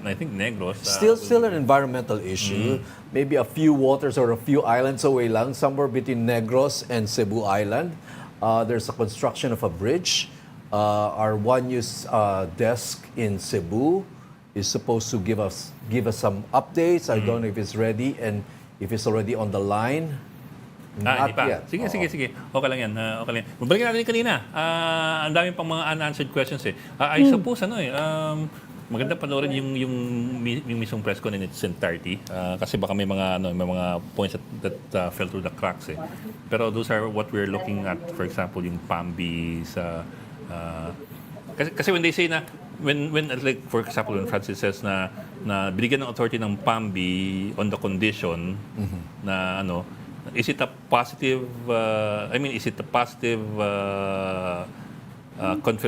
Speaker 1: I think Negros.
Speaker 2: Still an environmental issue. Maybe a few waters or a few islands away lang, somewhere between Negros and Cebu Island. There's a construction of a bridge. Our One News desk in Cebu is supposed to give us some updates. I don't know if it's ready and if it's already on the line.
Speaker 1: Hindi pa.
Speaker 2: Yet.
Speaker 1: Sige. Okay lang yan. Mabalik natin kanina. Ang dami pang mga unanswered questions eh. I suppose maganda panoorin yung mismong press con in its entirety. Kasi baka may mga points that fell through the cracks eh. Pero those are what we're looking at. For example, yung PAMBI sa kasi when they say na when like for example when Francis says na binigyan ng authority ng PAMBI on the condition na is it a positive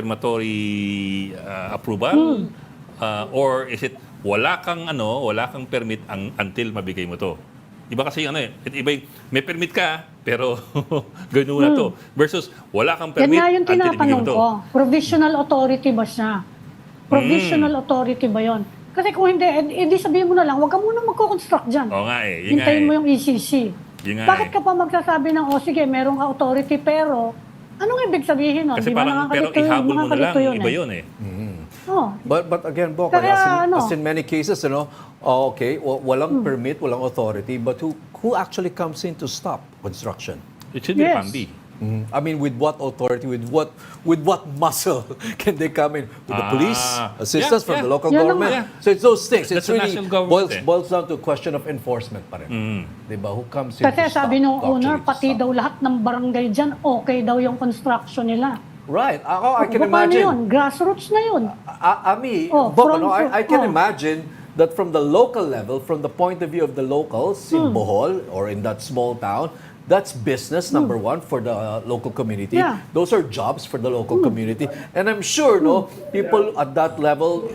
Speaker 1: confirmatory approval or is it wala kang permit until mabigay mo to? Iba kasi may permit ka pero gawin mo na to versus wala kang permit
Speaker 3: Yan nga yung
Speaker 1: until ibigay mo
Speaker 3: tinatanong
Speaker 1: to.
Speaker 3: ko. Provisional authority ba siya? Provisional authority ba yon? Kasi kung hindi, edi sabihin mo na lang, huwag ka muna magko-construct dyan.
Speaker 1: Oo nga eh. Yun nga
Speaker 3: Hintayin
Speaker 1: eh.
Speaker 3: mo yung ECC.
Speaker 1: Yun nga
Speaker 3: Bakit
Speaker 1: eh.
Speaker 3: ka pa magsasabi ng, sige, merong authority pero, anong ibig sabihin nun?
Speaker 1: Kasi
Speaker 3: Di ba
Speaker 1: parang, pero
Speaker 3: nakakalito
Speaker 1: ihabol mo na lang,
Speaker 3: nakakalito
Speaker 1: iba yun eh.
Speaker 3: Oh.
Speaker 2: But again, Bok,
Speaker 3: Kaya,
Speaker 2: as in many cases, walang permit, walang authority, but who actually comes in to stop construction?
Speaker 1: It should be
Speaker 3: Yes.
Speaker 1: PAMBI.
Speaker 2: I mean, with what authority, with what muscle can they come in? With the police, assistance from the local
Speaker 3: Yan
Speaker 2: government?
Speaker 3: naman.
Speaker 2: So it's those things.
Speaker 1: That's
Speaker 2: It's
Speaker 1: the
Speaker 2: really
Speaker 1: national government eh.
Speaker 2: boils down to a question of enforcement pa rin. Diba? Who comes in
Speaker 3: Kasi
Speaker 2: to stop?
Speaker 3: sabi nung
Speaker 2: to
Speaker 3: owner,
Speaker 2: actually
Speaker 3: pati
Speaker 2: stop?
Speaker 3: daw lahat ng barangay dyan, okay daw yung construction nila.
Speaker 2: Right. I can
Speaker 3: Paano
Speaker 2: imagine.
Speaker 3: yun? Grassroots na yun.
Speaker 2: Bok,
Speaker 3: from-
Speaker 2: I can imagine that from the local level, from the point of view of the locals in Bohol or in that small town, that's business, number one, for the local community.
Speaker 3: Yeah.
Speaker 2: Those are jobs for the local community. And I'm sure, people at that level,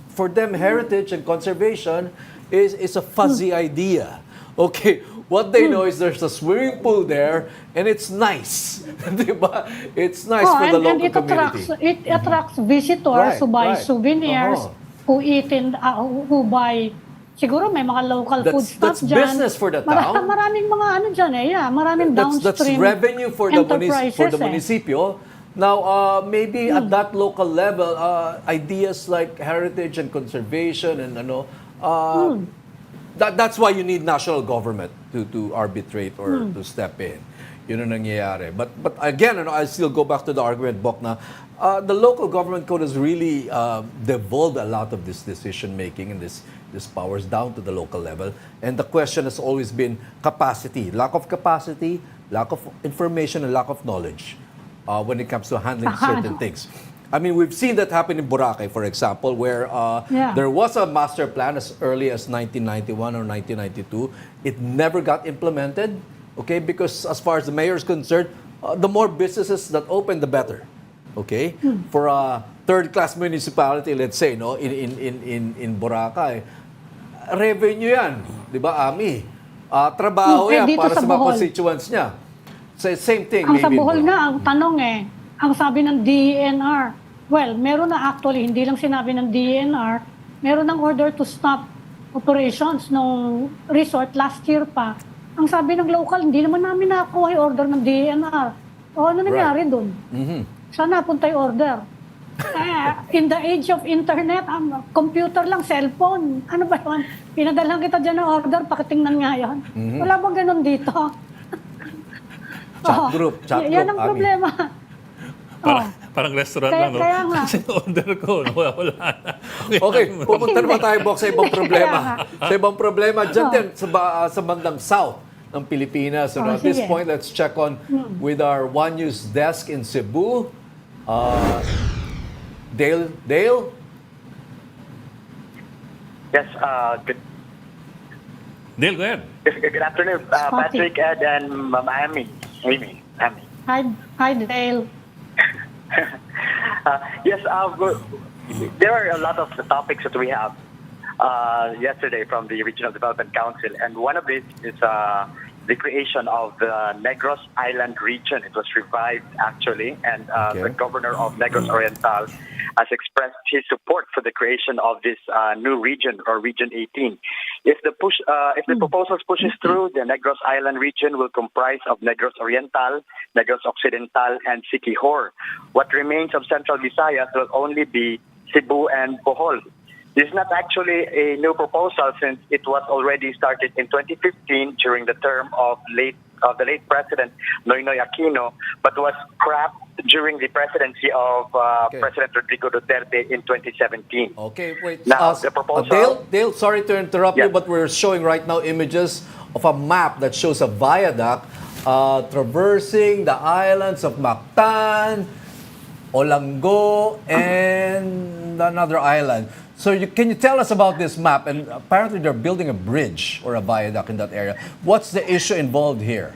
Speaker 2: for them, heritage and conservation is a fuzzy idea. Okay, what they know is there's a swimming pool there, and it's nice. Diba? It's nice for the local
Speaker 3: and
Speaker 2: community.
Speaker 3: it attracts visitors who buy
Speaker 2: Right.
Speaker 3: souvenirs, who eat who buy, siguro may mga local food
Speaker 2: That's
Speaker 3: stuff dyan.
Speaker 2: business for the town.
Speaker 3: Maraming mga dyan maraming
Speaker 2: That's
Speaker 3: downstream
Speaker 2: revenue for the
Speaker 3: enterprises
Speaker 2: municipio. Now, maybe at that local level, ideas like heritage and conservation and that's why you need national government to arbitrate or to step in. Yun ang nangyayari. But again, I still go back to the argument, Bok, na the local government code has really devolved a lot of this decision making and this powers down to the local level. And the question has always been capacity, lack of capacity, lack of information, and lack of knowledge when it comes to handling certain things. I mean, we've seen that happen in Boracay, for example, where there was a master plan as early as 1991 or 1992. It never got implemented, okay? Because as far as the mayor is concerned, the more businesses that open, the better, okay? For a third-class municipality, let's say, in Boracay, revenue yan, di ba, Ami? Trabaho yan
Speaker 3: dito
Speaker 2: para
Speaker 3: sa
Speaker 2: sa mga
Speaker 3: Bohol.
Speaker 2: constituents niya. Same thing,
Speaker 3: Ang sa
Speaker 2: maybe in
Speaker 3: Bohol
Speaker 2: Boracay.
Speaker 3: nga, ang tanong ang sabi ng DENR, well, meron na actually, hindi lang sinabi ng DENR, meron ng order to stop operations ng resort last year pa. Ang sabi ng local, hindi naman namin nakakuha yung order ng DENR. O ano nangyari doon? Saan napunta yung order? In the age of internet, computer lang, cellphone. Ano ba yun? Pinadalhan kita dyan ng order, pakitingnan nga yan. Wala bang ganun dito?
Speaker 2: Chat group,
Speaker 3: Yan ang
Speaker 2: Ami.
Speaker 3: problema.
Speaker 1: Parang restaurant
Speaker 3: Kaya-
Speaker 1: lang, no?
Speaker 3: kaya nga.
Speaker 1: Kasi order ko, wala na.
Speaker 2: Okay, pupunta naman tayo, Bok, sa ibang
Speaker 3: Kaya
Speaker 2: problema.
Speaker 3: nga.
Speaker 2: Sa ibang problema, dyan din, sa bandang south ng Pilipinas. So, at this
Speaker 3: sige.
Speaker 2: point, let's check on with our One News desk in Cebu. Dale?
Speaker 4: Yes, good
Speaker 1: Dale, go ahead.
Speaker 5: Good afternoon, Patrick, Ed, and Ma'am Amy. Amy.
Speaker 3: Hi, Dale.
Speaker 5: Yes, there are a lot of topics that we have yesterday from the Regional Development Council, and one of it is the creation of the Negros Island region. It was revived, actually, and the governor of Negros Oriental has expressed his support for the creation of this new region, or Region 18. If the proposals pushes through, the Negros Island region will comprise of Negros Oriental, Negros Occidental, and Siquijor. What remains of Central Visayas will only be Cebu and Bohol. This is not actually a new proposal, since it was already started in 2015 during the term of the late President Noynoy Aquino, but was scrapped during the presidency of President Rodrigo Duterte in 2017.
Speaker 2: Okay, wait.
Speaker 5: Now, the proposal...
Speaker 2: Dale, sorry to interrupt you, but we're showing right now images of a map that shows a viaduct traversing the islands of Mactan, Olango, and another island. So can you tell us about this map? And apparently they're building a bridge or a viaduct in that area. What's the issue involved here?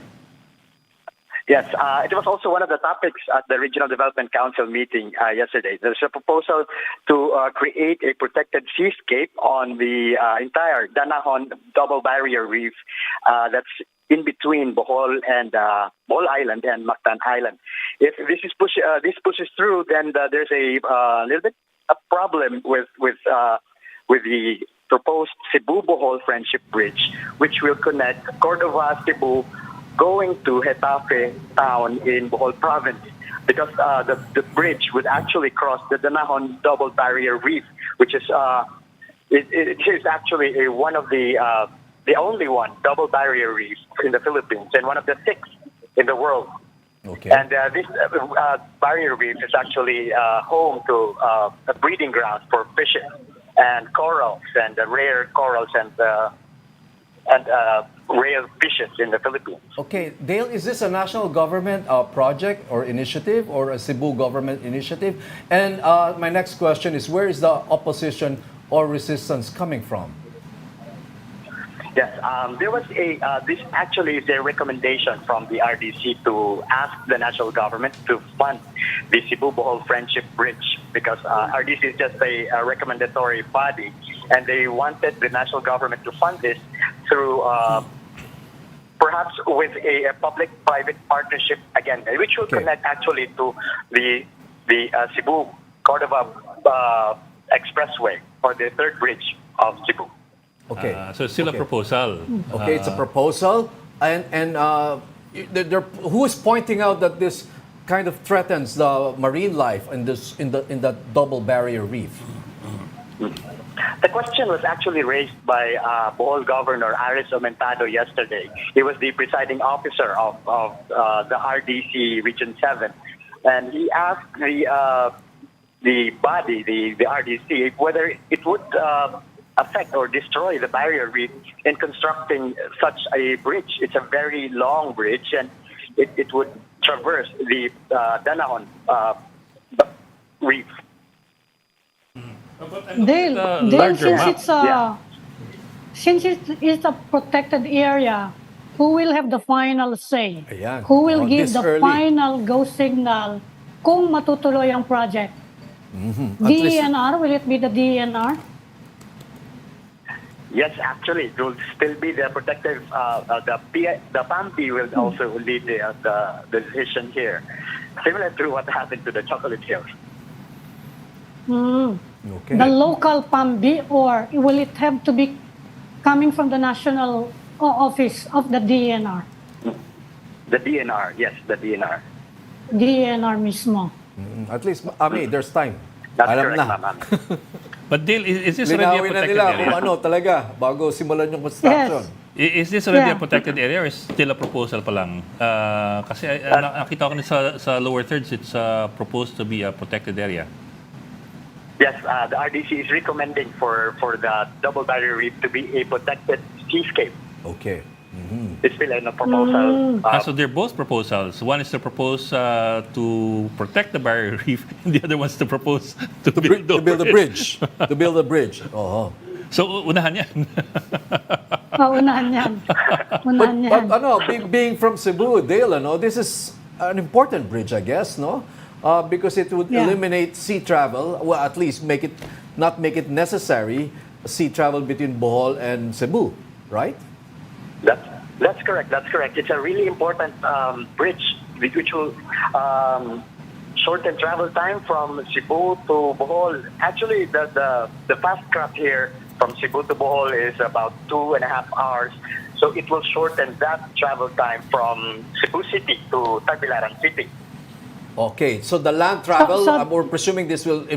Speaker 5: Yes, it was also one of the topics at the Regional Development Council meeting yesterday. There's a proposal to create a protected seascape on the entire Danahon double barrier reef that's in between Bohol Island and Mactan Island. If this pushes through, then there's a little bit a problem with the proposed Cebu-Bohol Friendship Bridge, which will connect Cordova, Cebu, going to Getafe town in Bohol province, because the bridge would actually cross the Danahon double barrier reef, which is it is actually one of the only one double barrier reef in the Philippines, and one of the 6 in the world.
Speaker 2: Okay.
Speaker 5: And this barrier reef is actually home to a breeding ground for fishes and corals and rare corals and rare fishes in the Philippines.
Speaker 2: Okay, Dale, is this a national government project or initiative, or a Cebu government initiative? And my next question is, where is the opposition or resistance coming from?
Speaker 5: Yes, there was this actually is a recommendation from the RDC to ask the national government to fund the Cebu-Bohol Friendship Bridge, because RDC is just a recommendatory body, and they wanted the national government to fund this through perhaps with a public-private partnership again, which will connect actually to the Cebu-Cordova Expressway, or the third bridge of Cebu.
Speaker 2: Okay.
Speaker 1: So it's still a proposal.
Speaker 2: Okay, it's a proposal, and who is pointing out that this kind of threatens the marine life in the double barrier reef?
Speaker 5: The question was actually raised by Bohol Governor Aris Omentado yesterday. He was the presiding officer of the RDC Region 7, and he asked the body, the RDC, whether it would affect or destroy the barrier reef in constructing such a bridge. It's a very long bridge, and it would traverse the Danahon reef.
Speaker 3: Dale, since it is a protected area, who will have the final say?
Speaker 2: Ayan.
Speaker 3: Who will give the
Speaker 2: early.
Speaker 3: final go signal kung matutuloy ang project? DENR? Will it be the DENR?
Speaker 5: Yes, actually, it will still be the protective. The PAMP will also lead the decision here, similar to what happened to the Chocolate Hills.
Speaker 2: Okay.
Speaker 3: The local PAMB, or will it have to be coming from the national office of the DENR?
Speaker 5: The DNR, yes, the DNR.
Speaker 3: DENR mismo.
Speaker 2: At least, there's time.
Speaker 5: That's
Speaker 2: Alam
Speaker 5: correct,
Speaker 2: na.
Speaker 5: ma'am.
Speaker 1: But Dale, is this already a
Speaker 2: Linawin na
Speaker 1: protected
Speaker 2: nila kung
Speaker 1: area?
Speaker 2: ano talaga bago simulan yung construction.
Speaker 1: Is this already a
Speaker 3: Yeah.
Speaker 1: protected area, or is still a proposal pa lang? Kasi nakita ko sa lower thirds, it's proposed to be a protected area.
Speaker 5: Yes, the RDC is recommending for the double barrier reef to be a protected seascape.
Speaker 2: Okay.
Speaker 5: It's still in a proposal.
Speaker 1: So they're both proposals. One is to propose to protect the barrier reef, and the other one's to propose to build
Speaker 2: To build a bridge. To build a bridge. Oh.
Speaker 1: So unahan yan.
Speaker 3: Unahan yan. Unahan yan.
Speaker 2: But being from Cebu, Dale, this is an important bridge, I guess, no? Because it would
Speaker 3: Yeah.
Speaker 2: eliminate sea travel, well, at least not make it necessary sea travel between Bohol and Cebu, right?
Speaker 5: That's correct. That's correct. It's a really important bridge which will shorten travel time from Cebu to Bohol. Actually, the fast crop here from Cebu to Bohol is about 2.5 hours. So it will shorten that travel time from Cebu City to Tagbilaran City.
Speaker 2: Okay, so the land travel,
Speaker 3: So-
Speaker 2: we're presuming this will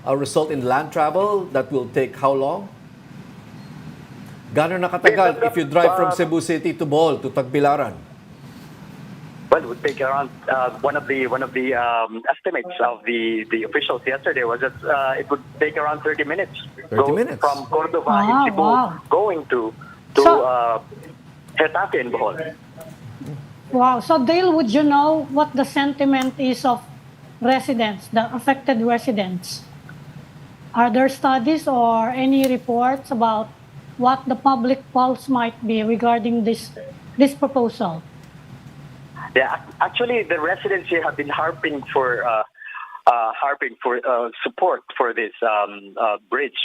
Speaker 2: result in land travel that will take how long? Gano'n nakatagal if you drive from Cebu City to Bohol to Tagbilaran?
Speaker 5: Well, it would take around one of the estimates of the officials yesterday was that it would take around 30 minutes.
Speaker 2: 30 minutes.
Speaker 5: From Cordova in Cebu
Speaker 3: Wow.
Speaker 5: going to
Speaker 3: So-
Speaker 5: Getafe in Bohol.
Speaker 3: Wow. So Dale, would you know what the sentiment is of residents, the affected residents? Are there studies or any reports about what the public pulse might be regarding this proposal?
Speaker 5: Yeah, actually, the residents here have been harping for support for this bridge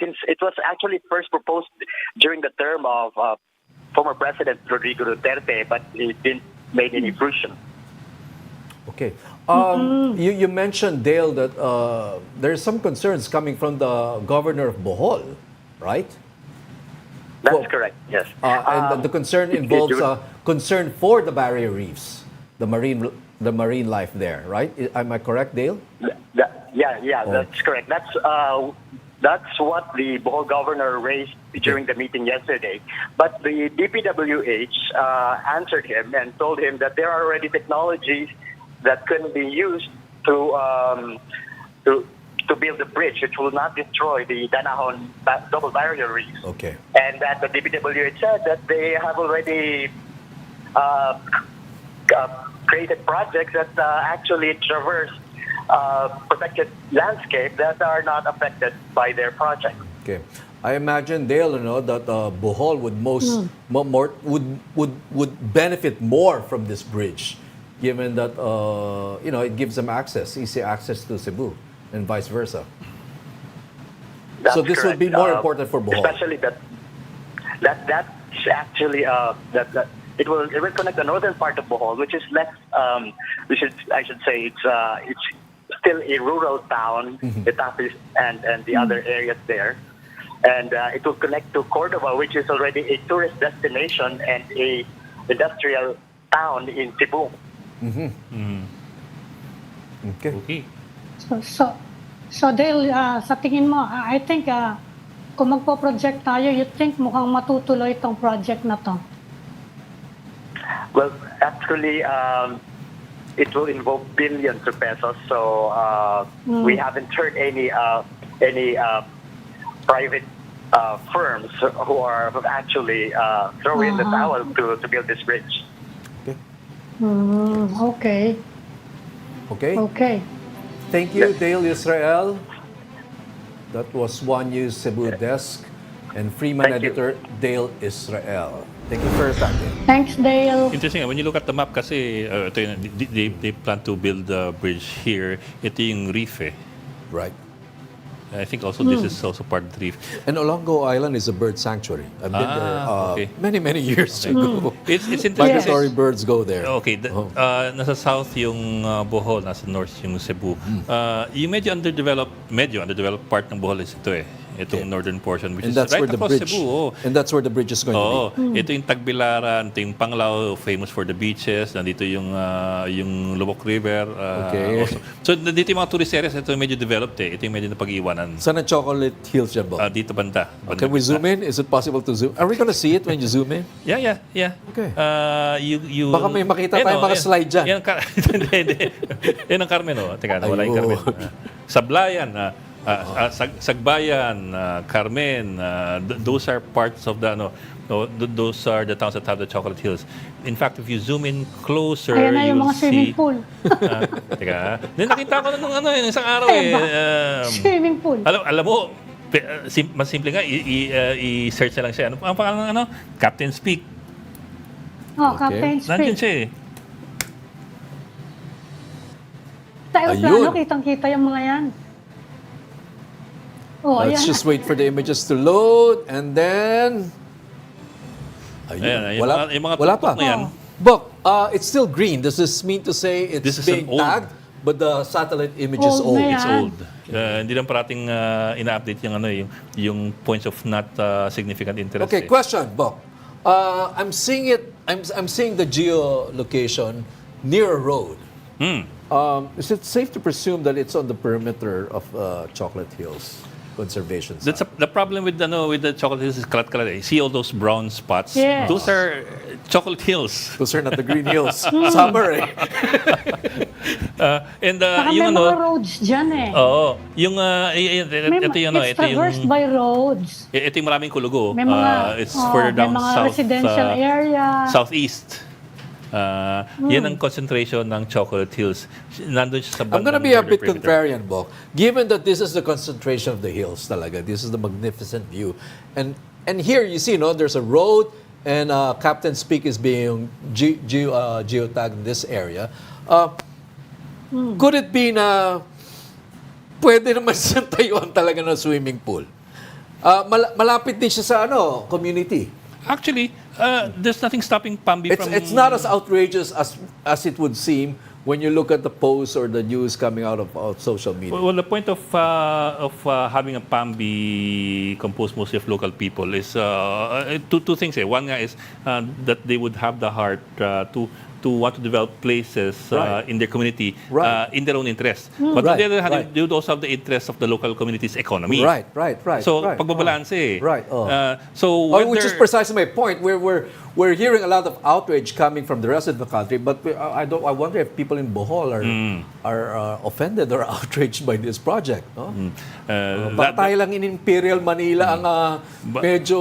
Speaker 5: since it was actually first proposed during the term of former President Rodrigo Duterte, but it didn't make any fruition.
Speaker 2: Okay. You mentioned, Dale, that there's some concerns coming from the governor of Bohol, right?
Speaker 5: That's
Speaker 2: Well,
Speaker 5: correct. Yes.
Speaker 2: And the concern involves concern for the barrier reefs, the marine life there, right? Am I correct, Dale?
Speaker 5: Yeah, that's correct. That's what the Bohol governor raised during the meeting yesterday. But the DPWH answered him and told him that there are already technologies that can be used to build the bridge, which will not destroy the Danahon double barrier reef.
Speaker 2: Okay.
Speaker 5: And that the DPWH said that they have already created projects that actually traverse protected landscape that are not affected by their project.
Speaker 2: Okay. I imagine, Dale, that Bohol would benefit more from this bridge, given that it gives them easy access to Cebu, and vice versa.
Speaker 5: That's
Speaker 2: So this will
Speaker 5: correct.
Speaker 2: be more important for Bohol.
Speaker 5: Especially that's actually that it will connect the northern part of Bohol, which is less. I should say it's still a rural town, Getafe and the other areas there, and it will connect to Cordova, which is already a tourist destination and a industrial town in Cebu.
Speaker 2: Okay.
Speaker 1: Okay.
Speaker 3: So Dale, sa tingin mo, I think kung magpo-project tayo, you think mukhang matutuloy itong project na to?
Speaker 5: Well, actually, it will involve billions of pesos. So we haven't heard any private firms who are actually throwing the towel to build this bridge.
Speaker 3: Okay.
Speaker 2: Okay.
Speaker 3: Okay.
Speaker 2: Thank you, Dale Israel. That was One News Cebu Desk and Freeman
Speaker 5: Thank you.
Speaker 2: editor Dale Israel. Thank you for your time, Dale.
Speaker 3: Thanks, Dale.
Speaker 1: Interesting. When you look at the map kasi, ito yun, they plan to build a bridge here. Ito yung reef eh.
Speaker 2: Right.
Speaker 1: I think also this is also part of the reef.
Speaker 2: And Olongo Island is a bird sanctuary. I've been there
Speaker 1: okay.
Speaker 2: many years ago.
Speaker 1: It's interesting.
Speaker 2: Migratory birds go there.
Speaker 1: Okay, nasa south yung Bohol, nasa north yung Cebu. Yung medyo underdeveloped part ng Bohol is ito eh. Itong northern portion, which
Speaker 2: And
Speaker 1: is
Speaker 2: that's
Speaker 1: right
Speaker 2: where the
Speaker 1: across
Speaker 2: bridge.
Speaker 1: Cebu. Oh.
Speaker 2: And that's where the bridge is going to be.
Speaker 1: Ito yung Tagbilaran, ito yung Panglao, famous for the beaches. Nandito yung Lubok River.
Speaker 2: Okay.
Speaker 1: Also. So, nandito yung mga tourist areas. Ito yung medyo developed eh. Ito yung medyo napag-iwanan.
Speaker 2: Saan ang Chocolate Hills dyan, Bob?
Speaker 1: Dito banda.
Speaker 2: Can we zoom in? Is it possible to zoom? Are we gonna see it when you zoom in?
Speaker 1: Yeah.
Speaker 2: Okay.
Speaker 1: You
Speaker 2: Baka may makita tayong mga slide dyan.
Speaker 1: Hindi. Yan ang Carmen, oh. Teka, wala yung Carmen. Sablayan, Sagbayan, Carmen, those are parts of the those are the towns that have the Chocolate Hills. In fact, if you zoom in closer,
Speaker 3: Ayan na yung
Speaker 1: you'll
Speaker 3: mga swimming
Speaker 1: see.
Speaker 3: pool.
Speaker 1: Teka, nakita ko na nung isang araw eh.
Speaker 3: Swimming pool.
Speaker 1: Alam mo, Mas simple nga, i-search na lang siya. Ano ang pangalan ng ano? Captain Speak.
Speaker 3: Oh,
Speaker 2: Okay.
Speaker 3: Captain
Speaker 1: Nandiyan
Speaker 3: Speak.
Speaker 1: siya eh.
Speaker 3: Sa aeroplano,
Speaker 2: Ayun.
Speaker 3: kitang-kita yung mga yan. Oh,
Speaker 2: Let's
Speaker 3: ayan.
Speaker 2: just wait for the images to load and then... Ayun.
Speaker 1: Ayan, yung mga
Speaker 2: wala
Speaker 1: tuktok
Speaker 2: pa.
Speaker 1: na yan.
Speaker 2: Bok, it's still green. Does this mean to say it's
Speaker 1: This is
Speaker 2: being
Speaker 1: an old-
Speaker 2: tagged, but the satellite image is
Speaker 3: Old
Speaker 2: old?
Speaker 3: na yan.
Speaker 1: It's old. Hindi lang parating ina-update yung yung points of not significant interest.
Speaker 2: Okay, question, Bok. I'm seeing it. I'm seeing the geolocation near a road. Is it safe to presume that it's on the perimeter of Chocolate Hills Conservation Site?
Speaker 1: That's the problem with the chocolate hills is kalat-kalat. You see all those brown spots?
Speaker 3: Yes.
Speaker 1: Those are chocolate hills.
Speaker 2: Those are not the green hills. Summer, eh?
Speaker 3: Saka may
Speaker 1: yung
Speaker 3: mga roads dyan eh.
Speaker 1: Oo, yung ito yung
Speaker 3: It's traversed by roads.
Speaker 1: ito yung maraming kulugo.
Speaker 3: May mga,
Speaker 1: It's further down
Speaker 3: may mga
Speaker 1: south,
Speaker 3: residential area.
Speaker 1: southeast. Yan ang concentration ng Chocolate Hills. Nandun siya sa
Speaker 2: I'm going to
Speaker 1: bandang
Speaker 2: be a
Speaker 1: northern
Speaker 2: bit
Speaker 1: perimeter.
Speaker 2: contrarian, Bok. Given that this is the concentration of the hills talaga, this is the magnificent view. And here you see, no, there's a road and Captain Speak is being geotagged in this area. Could it be na pwede naman siyang tayuan talaga ng swimming pool? Malapit din siya sa community.
Speaker 1: Actually, there's nothing stopping Pambi from...
Speaker 2: It's not as outrageous as it would seem when you look at the posts or the news coming out of social media.
Speaker 1: Well, the point of having a PAMBI composed mostly of local people is two things. One nga is that they would have the heart to want to develop places
Speaker 2: Right.
Speaker 1: in their community
Speaker 2: Right.
Speaker 1: in their own interest. But on
Speaker 2: Right,
Speaker 1: the other hand,
Speaker 2: right.
Speaker 1: they would also have the interest of the local community's economy.
Speaker 2: Right.
Speaker 1: So,
Speaker 2: right.
Speaker 1: pagbabalanse eh.
Speaker 2: Right, oh.
Speaker 1: So,
Speaker 2: Which is precisely my point. We're hearing a lot of outrage coming from the rest of the country, but I wonder if people in Bohol are offended or outraged by this project. No? Baka tayo lang in Imperial Manila ang medyo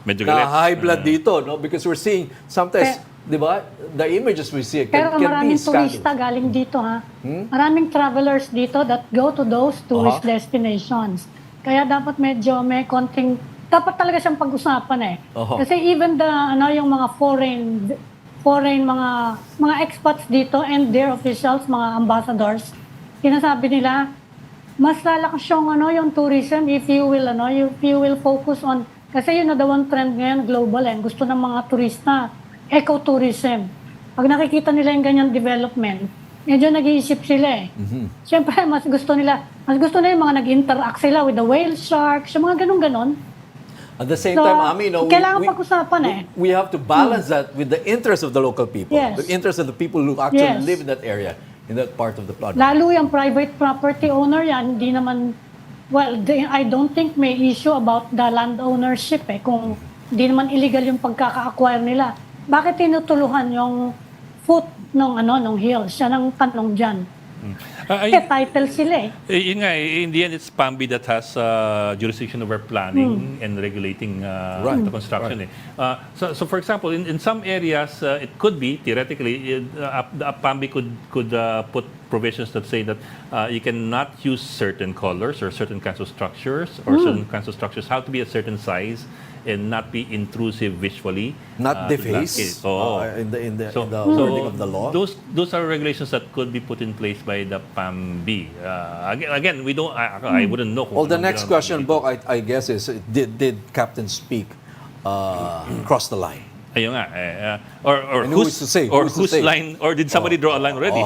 Speaker 1: Medyo galit.
Speaker 2: na high blood dito, no? Because we're seeing sometimes, di ba, the images we see
Speaker 3: Pero
Speaker 2: can be
Speaker 3: maraming
Speaker 2: scandalous.
Speaker 3: turista galing dito ha. Maraming travelers dito that go to those tourist
Speaker 2: Uh-huh.
Speaker 3: destinations. Kaya dapat medyo may konting, dapat talaga siyang pag-usapan eh.
Speaker 2: Uh-huh.
Speaker 3: Kasi even yung mga foreign mga expats dito and their officials, mga ambassadors, sinasabi nila, mas lalakas yung tourism if you will focus on, kasi yun na daw ang trend ngayon global eh. Gusto ng mga turista, ecotourism. Pag nakikita nila yung ganyan development, medyo nag-iisip sila eh. Siyempre, mas gusto nila yung mga nag-interact sila with the whale sharks, yung mga ganun-ganon.
Speaker 2: At the same
Speaker 3: So,
Speaker 2: time, Ami,
Speaker 3: kailangan pag-usapan eh.
Speaker 2: we have to balance that with the interest of the local people,
Speaker 3: Yes.
Speaker 2: the interest of the people who actually
Speaker 3: Yes.
Speaker 2: live in that area, in that part of the planet.
Speaker 3: Lalo yung private property owner yan, hindi naman, I don't think may issue about the land ownership eh. Kung hindi naman illegal yung pagkaka-acquire nila. Bakit tinutuluhan yung foot ng hills? Yan ang tanong dyan. Kasi title sila eh.
Speaker 1: Yun nga, in the end, it's PAMBI that has jurisdiction over planning and regulating the construction. So, for example, in some areas, it could be, theoretically, the PAMBI could put provisions that say that you cannot use certain colors or certain kinds of structures, or certain kinds of structures have to be a certain size and not be intrusive visually.
Speaker 2: Not
Speaker 1: to the
Speaker 2: deface
Speaker 1: landscape.
Speaker 2: in the wording of the law.
Speaker 1: Those are regulations that could be put in place by the PAMB. Again, we don't. I wouldn't know.
Speaker 2: Well, the
Speaker 1: kung
Speaker 2: next
Speaker 1: anong
Speaker 2: question,
Speaker 1: ginawa.
Speaker 2: Bok, I guess is, did Captain Speak cross the line?
Speaker 1: Ayun nga. Or
Speaker 2: And who is to say?
Speaker 1: Or
Speaker 2: Who's to
Speaker 1: whose
Speaker 2: say?
Speaker 1: line? Or did somebody draw a line already?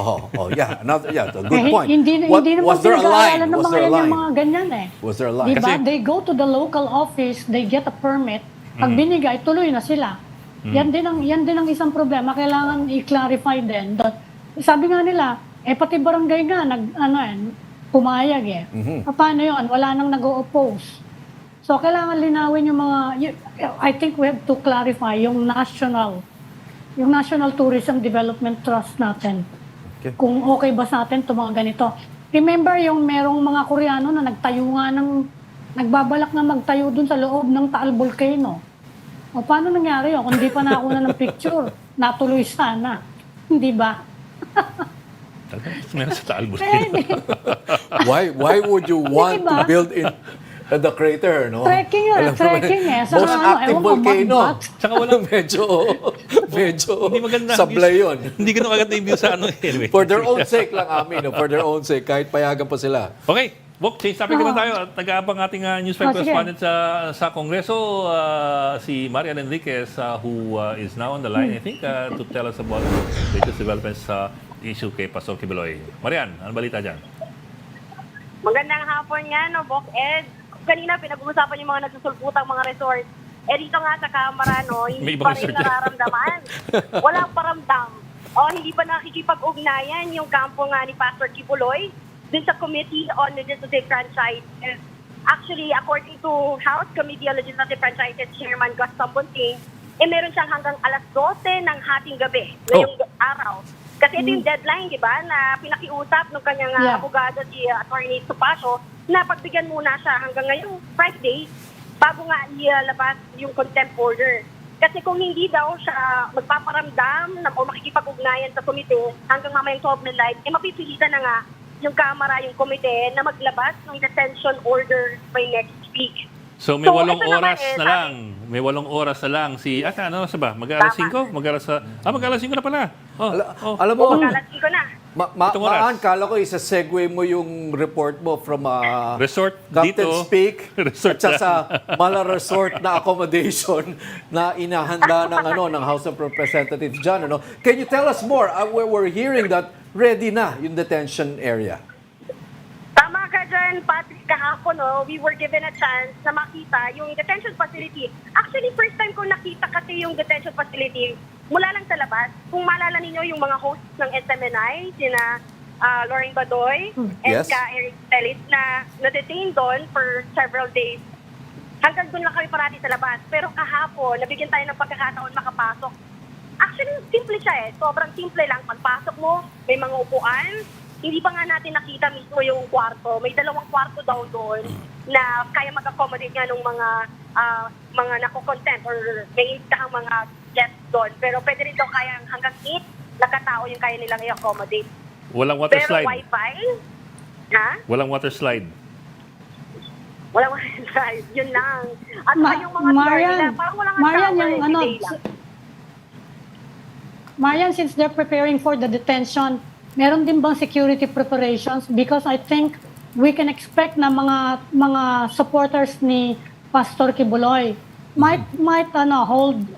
Speaker 2: Yeah, a good
Speaker 3: Eh,
Speaker 2: point.
Speaker 3: Hindi naman
Speaker 2: Was there a line?
Speaker 3: pinag-aaralan ng
Speaker 2: Was
Speaker 3: mga
Speaker 2: there a
Speaker 3: yan yung
Speaker 2: line?
Speaker 3: mga ganyan eh.
Speaker 2: Was there a line?
Speaker 3: Diba?
Speaker 1: Kasi-
Speaker 3: They go to the local office, they get a permit. Pag binigay, tuloy na sila. Yan din ang isang problema. Kailangan i-clarify din. That, sabi nga nila, pati barangay nga, pumayag eh. Paano yun? Wala nang nag-o-oppose. So, kailangan linawin yung mga, I think we have to clarify yung National Tourism Development Trust natin.
Speaker 2: Okay.
Speaker 3: Kung okay ba sa atin itong mga ganito. Remember yung merong mga Koreano na nagbabalak na magtayo dun sa loob ng Taal Volcano. O paano nangyari yun? Kung di pa nakuha ng picture, natuloy sana. Hindi ba?
Speaker 1: Meron sa Taal
Speaker 3: Eh,
Speaker 1: Volcano.
Speaker 3: di-
Speaker 2: Why would you want to
Speaker 3: Diba?
Speaker 2: build in The crater, no?
Speaker 3: Trekking yun,
Speaker 2: Alam mo,
Speaker 3: trekking eh. Sa
Speaker 2: most
Speaker 3: ano,
Speaker 2: active
Speaker 3: ewan ko,
Speaker 2: volcano.
Speaker 3: magbat.
Speaker 1: Tsaka walang,
Speaker 2: medyo
Speaker 1: hindi maganda.
Speaker 2: sablay yun.
Speaker 1: Hindi ganun agad na yung view sa ano. Anyway.
Speaker 2: For their own sake lang, Ami, no? For their own sake, kahit payagan pa sila.
Speaker 1: Okay. Bok, change topic naman tayo. At nag-aabang ating News 5
Speaker 3: sige.
Speaker 1: correspondent sa Kongreso, si Marian Enriquez, who is now on the line, I think, to tell us about latest developments sa issue kay Pastor Quiboloy. Marian, ano balita dyan?
Speaker 6: Magandang hapon nga, no, Bok Ed. Kanina, pinag-uusapan yung mga nagsusulputang mga resort. Dito nga sa Kamara, no,
Speaker 1: May
Speaker 6: hindi
Speaker 1: ibang
Speaker 6: pa rin
Speaker 1: resort dyan.
Speaker 6: nararamdaman. Walang paramdam. O, hindi pa nakikipag-ugnayan yung kampo nga ni Pastor Quiboloy dun sa Committee on Legislative Franchises. Actually, according to House Committee on Legislative Franchises Chairman Gus Tambunting, meron siyang hanggang alas 12 ng hating gabi ngayong araw. Kasi ito yung deadline, di ba, na pinakiusap ng kanyang abogado si Attorney Tupacio na pagbigyan muna siya hanggang ngayong Friday bago nga ilabas yung contempt order. Kasi kung hindi daw siya magpaparamdam o makikipag-ugnayan sa komite hanggang mamayang 12 midnight, mapipilitan na nga yung Kamara, yung komite na maglabas ng detention order by next week.
Speaker 1: So may 8
Speaker 6: ito naman
Speaker 1: oras na lang. May 8 oras na lang si ano sa ba? Mag-alas 5? Mag-alas mag-alas 5 na pala.
Speaker 2: Alam mo,
Speaker 6: Magalas ko na.
Speaker 1: Itong oras.
Speaker 2: Maan, kala ko isa-segue mo yung report mo from
Speaker 1: Resort
Speaker 2: Captain
Speaker 1: dito.
Speaker 2: Speak
Speaker 1: Resort
Speaker 2: at sa Mala Resort na accommodation na inahanda ng House of Representatives dyan. Ano? Can you tell us more? We're hearing that ready na yung detention area.
Speaker 6: Tama ka dyan, Patrick, kahapon, no, we were given a chance na makita yung detention facility. Actually, first time ko nakita kasi yung detention facility mula lang sa labas. Kung maalala ninyo yung mga hosts ng SMNI, sina Lauren Badoy and
Speaker 2: Yes.
Speaker 6: Eric Telis na na-detain doon for several days. Hanggang doon lang kami parati sa labas. Pero kahapon, nabigyan tayo ng pagkakataon makapasok. Actually, simple siya eh. Sobrang simple lang. Pagpasok mo, may mga upuan. Hindi pa nga natin nakita mismo yung kwarto. May 2 kwarto daw doon na kaya mag-accommodate nga ng mga nako-content or may iskahang mga guests doon. Pero pwede rin daw kaya hanggang 8 na katao yung kaya nilang i-accommodate.
Speaker 1: Walang water
Speaker 6: Pero
Speaker 1: slide.
Speaker 6: wifi, ha?
Speaker 1: Walang water slide.
Speaker 6: Walang wifi. Yun lang. At yung mga
Speaker 3: Marian,
Speaker 6: nila, parang walang
Speaker 3: Marian,
Speaker 6: asawa,
Speaker 3: yung ano,
Speaker 6: everyday lang.
Speaker 3: Marian, since they're preparing for the detention, meron din bang security preparations? Because I think we can expect na mga supporters ni Pastor Quiboloy might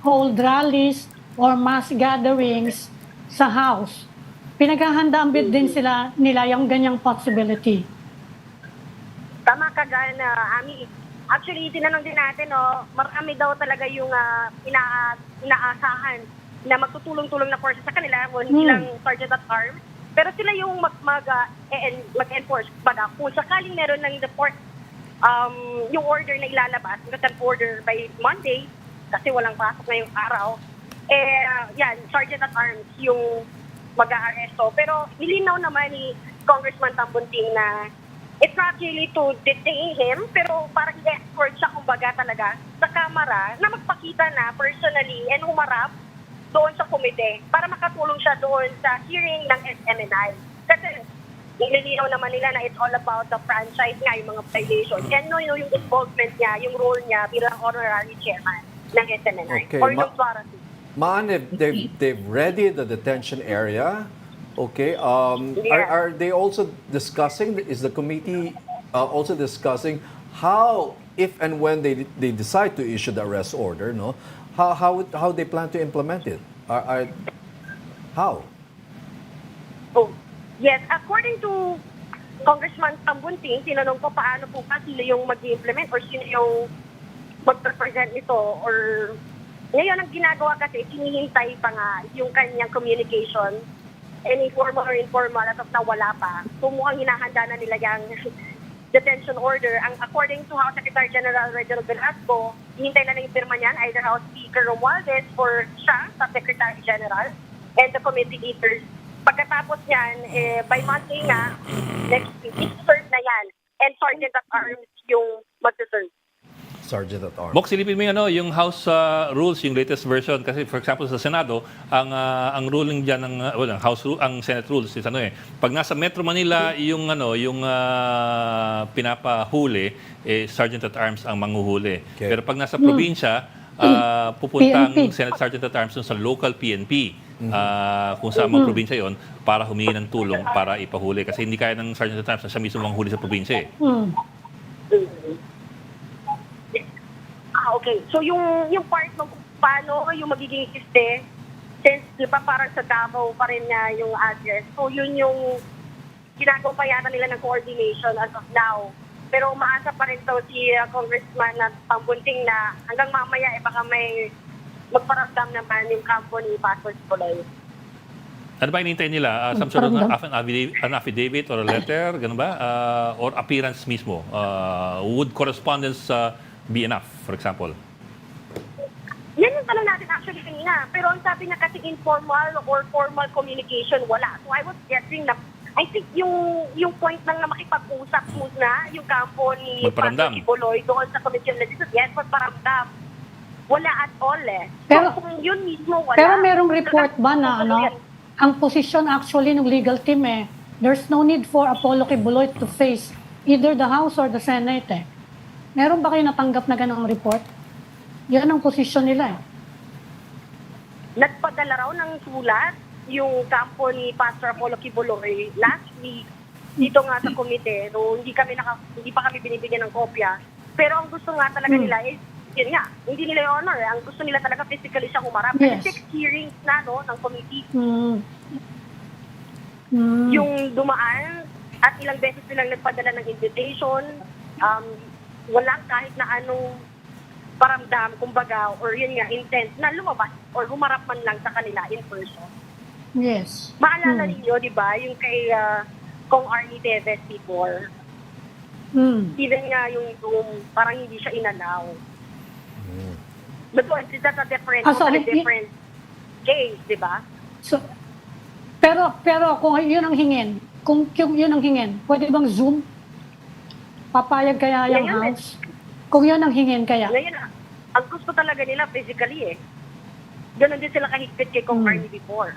Speaker 3: hold rallies or mass gatherings sa house. Pinaghahandaan din nila yung ganyang possibility.
Speaker 6: Tama ka dyan, Ami. Actually, tinanong din natin, no, marami daw talaga yung inaasahan na magtutulong-tulong na forces sa kanila, hindi lang Sergeant at Arms. Pero sila yung mag-enforce. Baga, kung sakaling meron ng report, yung order na ilalabas, contempt order by Monday, kasi walang pasok ngayong araw, yan, Sergeant at Arms yung mag-aaresto. Pero nilinaw naman ni Congressman Tambunting na it's not really to detain him, pero parang i-escort siya kumbaga talaga sa Kamara na magpakita na personally and humarap doon sa komite para makatulong siya doon sa hearing ng SMNI. Kasi nililinaw naman nila na it's all about the franchise nga, yung mga violations. And yung involvement niya, yung role niya bilang honorary chairman ng SMNI.
Speaker 2: Okay,
Speaker 6: Or yung Suarez.
Speaker 2: Maan, they've readied the detention area. Okay.
Speaker 6: Yeah.
Speaker 2: Are they also discussing, is the committee also discussing how, if and when they decide to issue the arrest order, no? How they plan to implement it? How?
Speaker 6: Oh, yes. According to Congressman Tambunting, tinanong ko paano po ba sino yung mag-implement or sino yung mag-represent nito. Or ngayon ang ginagawa kasi, hinihintay pa nga yung kanyang communication, any formal or informal, at nawala pa. So mukhang hinahanda na nila yung detention order. Ang according to House Secretary General Reginald Velasco, hihintay na yung pirma niyan, either House Speaker Romualdez or siya, sa Secretary General, and the committee leaders. Pagkatapos niyan, by Monday nga, next week, serve na yan. And Sergeant at Arms yung mag-serve.
Speaker 2: Sergeant at Arms.
Speaker 1: Bok, silipin mo yung House rules, yung latest version. Kasi for example sa Senado, ang ruling diyan ng ang Senate rules is pag nasa Metro Manila yung pinapahuli, Sergeant at Arms ang manghuhuli.
Speaker 2: Okay.
Speaker 1: Pero pag nasa probinsya, pupunta ang
Speaker 3: PNP.
Speaker 1: Senate Sergeant at Arms dun sa local PNP. Kung saan mang probinsya yon para humingi ng tulong para ipahuli. Kasi hindi kaya ng Sergeant at Arms na siya mismo manghuli sa probinsya.
Speaker 6: Okay. So yung part ng kung paano yung magiging siste, since di ba parang sa Davao pa rin nga yung address. So yun yung ginagawa pa yata nila ng coordination as of now. Pero umaasa pa rin to si Congressman na Pambunting na hanggang mamaya baka may magparamdam naman yung kampo ni Pastor Quiboloy.
Speaker 1: Ano ba hinihintay nila? Some sort of an affidavit or a letter? Ganun ba? Or appearance mismo? Would correspondence be enough, for example?
Speaker 6: Yan yung tanong natin actually kanina. Pero ang sabi na kasi informal or formal communication, wala. So I was guessing na I think yung point lang na makipag-usap muna yung kampo ni Pastor Quiboloy doon sa Commission Legislative, yes, magparamdam. Wala at all
Speaker 3: Pero,
Speaker 6: so kung yun mismo wala.
Speaker 3: Pero merong report ba na ang position actually ng legal team there's no need for Apollo Quiboloy to face either the House or the Senate Meron ba kayo natanggap na ganong report? Yan ang posisyon nila
Speaker 6: Nagpadala raw ng sulat yung kampo ni Pastor Apollo Quiboloy last week dito nga sa komite. So, hindi pa kami binibigyan ng kopya. Pero ang gusto nga talaga nila is, yun nga, hindi nila yung honor. Ang gusto nila talaga physically siya humarap.
Speaker 3: Yes.
Speaker 6: Kasi 6 hearings na ng committee. Yung dumaan at ilang beses silang nagpadala ng invitation, walang kahit na anong paramdam, kumbaga, or yun nga, intent na lumabas or humarap man lang sa kanila in person.
Speaker 3: Yes.
Speaker 6: Maalala ninyo, di ba, yung kay Kong Arnie Teves before. Even nga yung parang hindi siya inalaw. But that's a different, different case, di ba?
Speaker 3: So, pero kung yun ang hingin, pwede bang Zoom? Papayag kaya yung House? Kung yun ang hingin kaya?
Speaker 6: Ngayon, ang gusto talaga nila physically Ganon din sila kahigpit kay Kong Arnie before.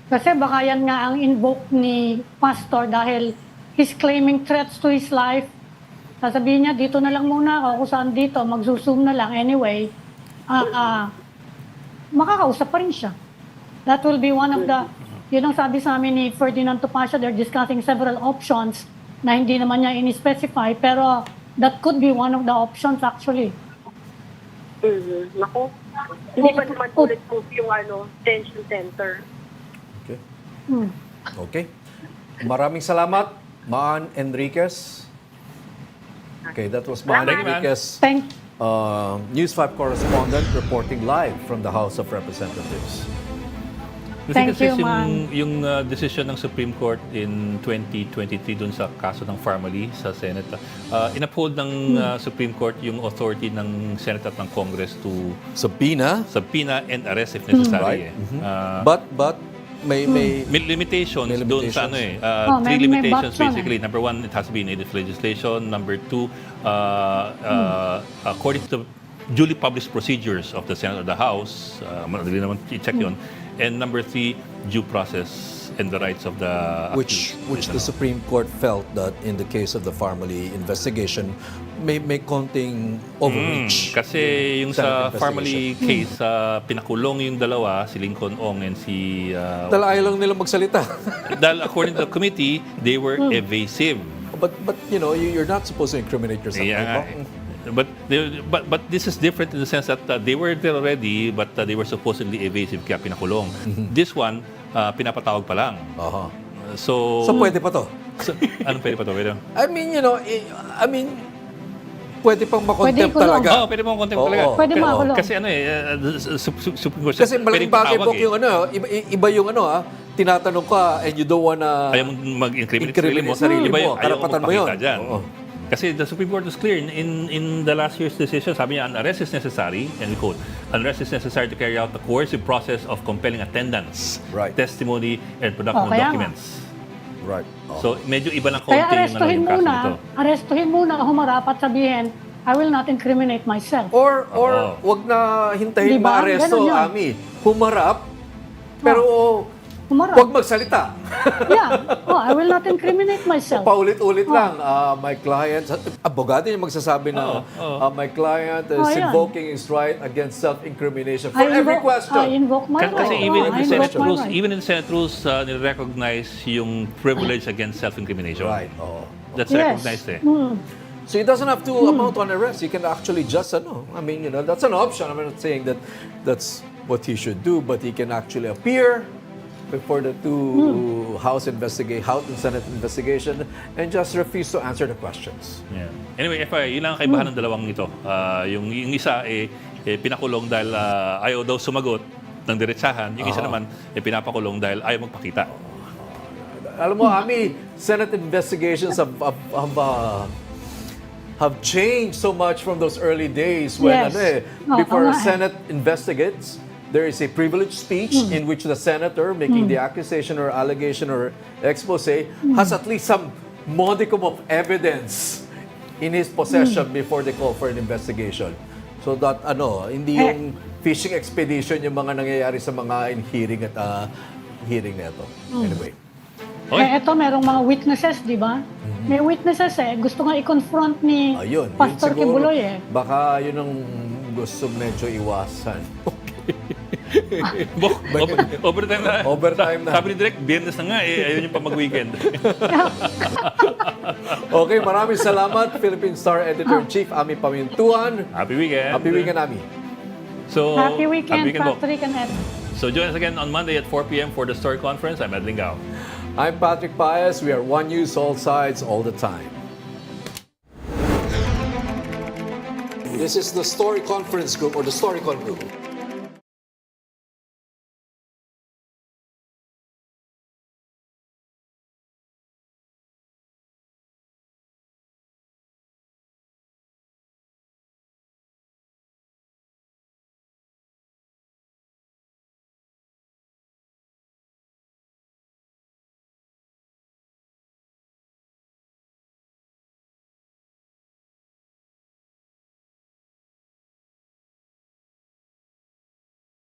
Speaker 3: Kasi baka yan nga ang invoke ni Pastor dahil he's claiming threats to his life. Sasabihin niya, dito na lang muna ako, kung saan dito, mag-zoom na lang. Anyway, makakausap pa rin siya. That will be one of the, yun ang sabi sa amin ni Ferdinand Topacio, they're discussing several options na hindi naman niya in-specify, pero that could be one of the options actually.
Speaker 6: Naku, hindi pa naman bulletproof yung tension center.
Speaker 2: Okay. Okay. Maraming salamat, Maan Enriquez. Okay, that was Maan Enriquez, News 5 correspondent reporting live from the House of Representatives.
Speaker 3: Thank you,
Speaker 1: yung decision ng Supreme Court in 2023 dun sa kaso ng Family sa Senate, inuphold ng Supreme Court yung authority ng Senate at ng Congress to subpoena and arrest if necessary.
Speaker 2: But may
Speaker 1: limitations doon sa three limitations basically. Number one, it has to be native legislation. Number two, according to the duly published procedures of the Senate or the House, madali naman i-check yun. And number three, due process and the rights of the
Speaker 2: which the Supreme Court felt that in the case of the Family investigation may konting overreach.
Speaker 1: Kasi yung sa Family case, pinakulong yung dalawa, si Lincoln Ong and si
Speaker 2: dahil ayaw lang nila magsalita.
Speaker 1: Dahil according to the committee, they were evasive.
Speaker 2: But you're not supposed to incriminate yourself.
Speaker 1: But this is different in the sense that they were there already, but they were supposedly evasive kaya pinakulong. This one, pinapatawag pa lang. So
Speaker 2: pwede pa to?
Speaker 1: Anong pwede pa to?
Speaker 2: I mean, pwede pang makontempt talaga.
Speaker 1: Pwede pang makontempt talaga.
Speaker 3: Pwede makulong.
Speaker 1: Kasi Supreme Court.
Speaker 2: Kasi malaking bagay po yung iba yung tinatanong ka and you don't wanna
Speaker 1: ayaw mong mag-incriminate
Speaker 2: sarili mo.
Speaker 1: Ayaw
Speaker 2: Karapatan mo yun.
Speaker 1: Kasi the Supreme Court was clear in the last year's decision, sabi niya, an arrest is necessary, and we quote, an arrest is necessary to carry out the coercive process of compelling attendance, testimony, and production of documents.
Speaker 2: Right. Oh.
Speaker 1: So, medyo iba lang konti
Speaker 3: Kaya
Speaker 1: yung, ano, yung kaso nito.
Speaker 3: arestuhin muna, humarap at sabihin, I will not incriminate myself.
Speaker 2: Or
Speaker 1: Oo.
Speaker 2: wag na hintahin
Speaker 3: Diba?
Speaker 2: maaresto,
Speaker 3: Ganun yun.
Speaker 2: Ami. Humarap, pero
Speaker 3: Humarap.
Speaker 2: wag magsalita.
Speaker 3: Yeah. I will not incriminate myself.
Speaker 2: Paulit-ulit lang. My client, abogado yung magsasabi na my client is
Speaker 3: yan.
Speaker 2: invoking his right against self-incrimination for
Speaker 3: I
Speaker 2: every
Speaker 3: invoke-
Speaker 2: question.
Speaker 3: I invoke my
Speaker 1: Kasi
Speaker 3: right.
Speaker 1: even in
Speaker 3: I
Speaker 1: the
Speaker 3: invoke
Speaker 1: Senate
Speaker 3: my
Speaker 1: rules,
Speaker 3: right.
Speaker 1: even in the Senate rules, nire-recognize yung privilege against self-incrimination.
Speaker 2: Right. Oh.
Speaker 1: That's
Speaker 3: Yes.
Speaker 1: recognized eh.
Speaker 2: So it doesn't have to amount to an arrest. You can actually just, I mean, that's an option. I'm not saying that that's what he should do, but he can actually appear before the two House and Senate investigation and just refuse to answer the questions.
Speaker 1: Yeah. Anyway, yun lang ang kaibahan ng dalawang ito. Yung isa pinakulong dahil ayaw daw sumagot ng diretsahan. Yung isa naman pinapakulong dahil ayaw magpakita.
Speaker 2: Alam mo, Ami, Senate investigations have changed so much from those early days when
Speaker 3: Yes.
Speaker 2: before
Speaker 3: Tama eh.
Speaker 2: Senate investigates, there is a privileged speech in which the senator making the accusation or allegation or expose has at least some modicum of evidence in his possession before they call for an investigation. So that hindi yung fishing expedition yung mga nangyayari sa mga hearing at hearing nito. Anyway.
Speaker 1: Okay.
Speaker 3: Ito, merong mga witnesses, di ba? May witnesses gusto nga i-confront ni
Speaker 2: Ayun,
Speaker 3: Pastor
Speaker 2: yun siguro,
Speaker 3: Quiboloy
Speaker 2: baka yun ang gusto medyo iwasan.
Speaker 1: Overtime na.
Speaker 2: Overtime na.
Speaker 1: Sabi ni Direk, Biyernes na nga ayaw niyo pa mag-weekend.
Speaker 2: Okay, maraming salamat, Philippine Star Editor-in-Chief, Amy Pamintuan.
Speaker 1: Happy weekend.
Speaker 2: Happy weekend, Ami.
Speaker 1: So,
Speaker 3: Happy weekend,
Speaker 1: po.
Speaker 3: Patrick and Ed.
Speaker 1: So join us again on Monday at 4 p.m. for the Story Conference. I'm Ed Lingao.
Speaker 2: I'm Patrick Paez. We are One News, all sides, all the time. This is the Story Conference Group or the Storycon Group.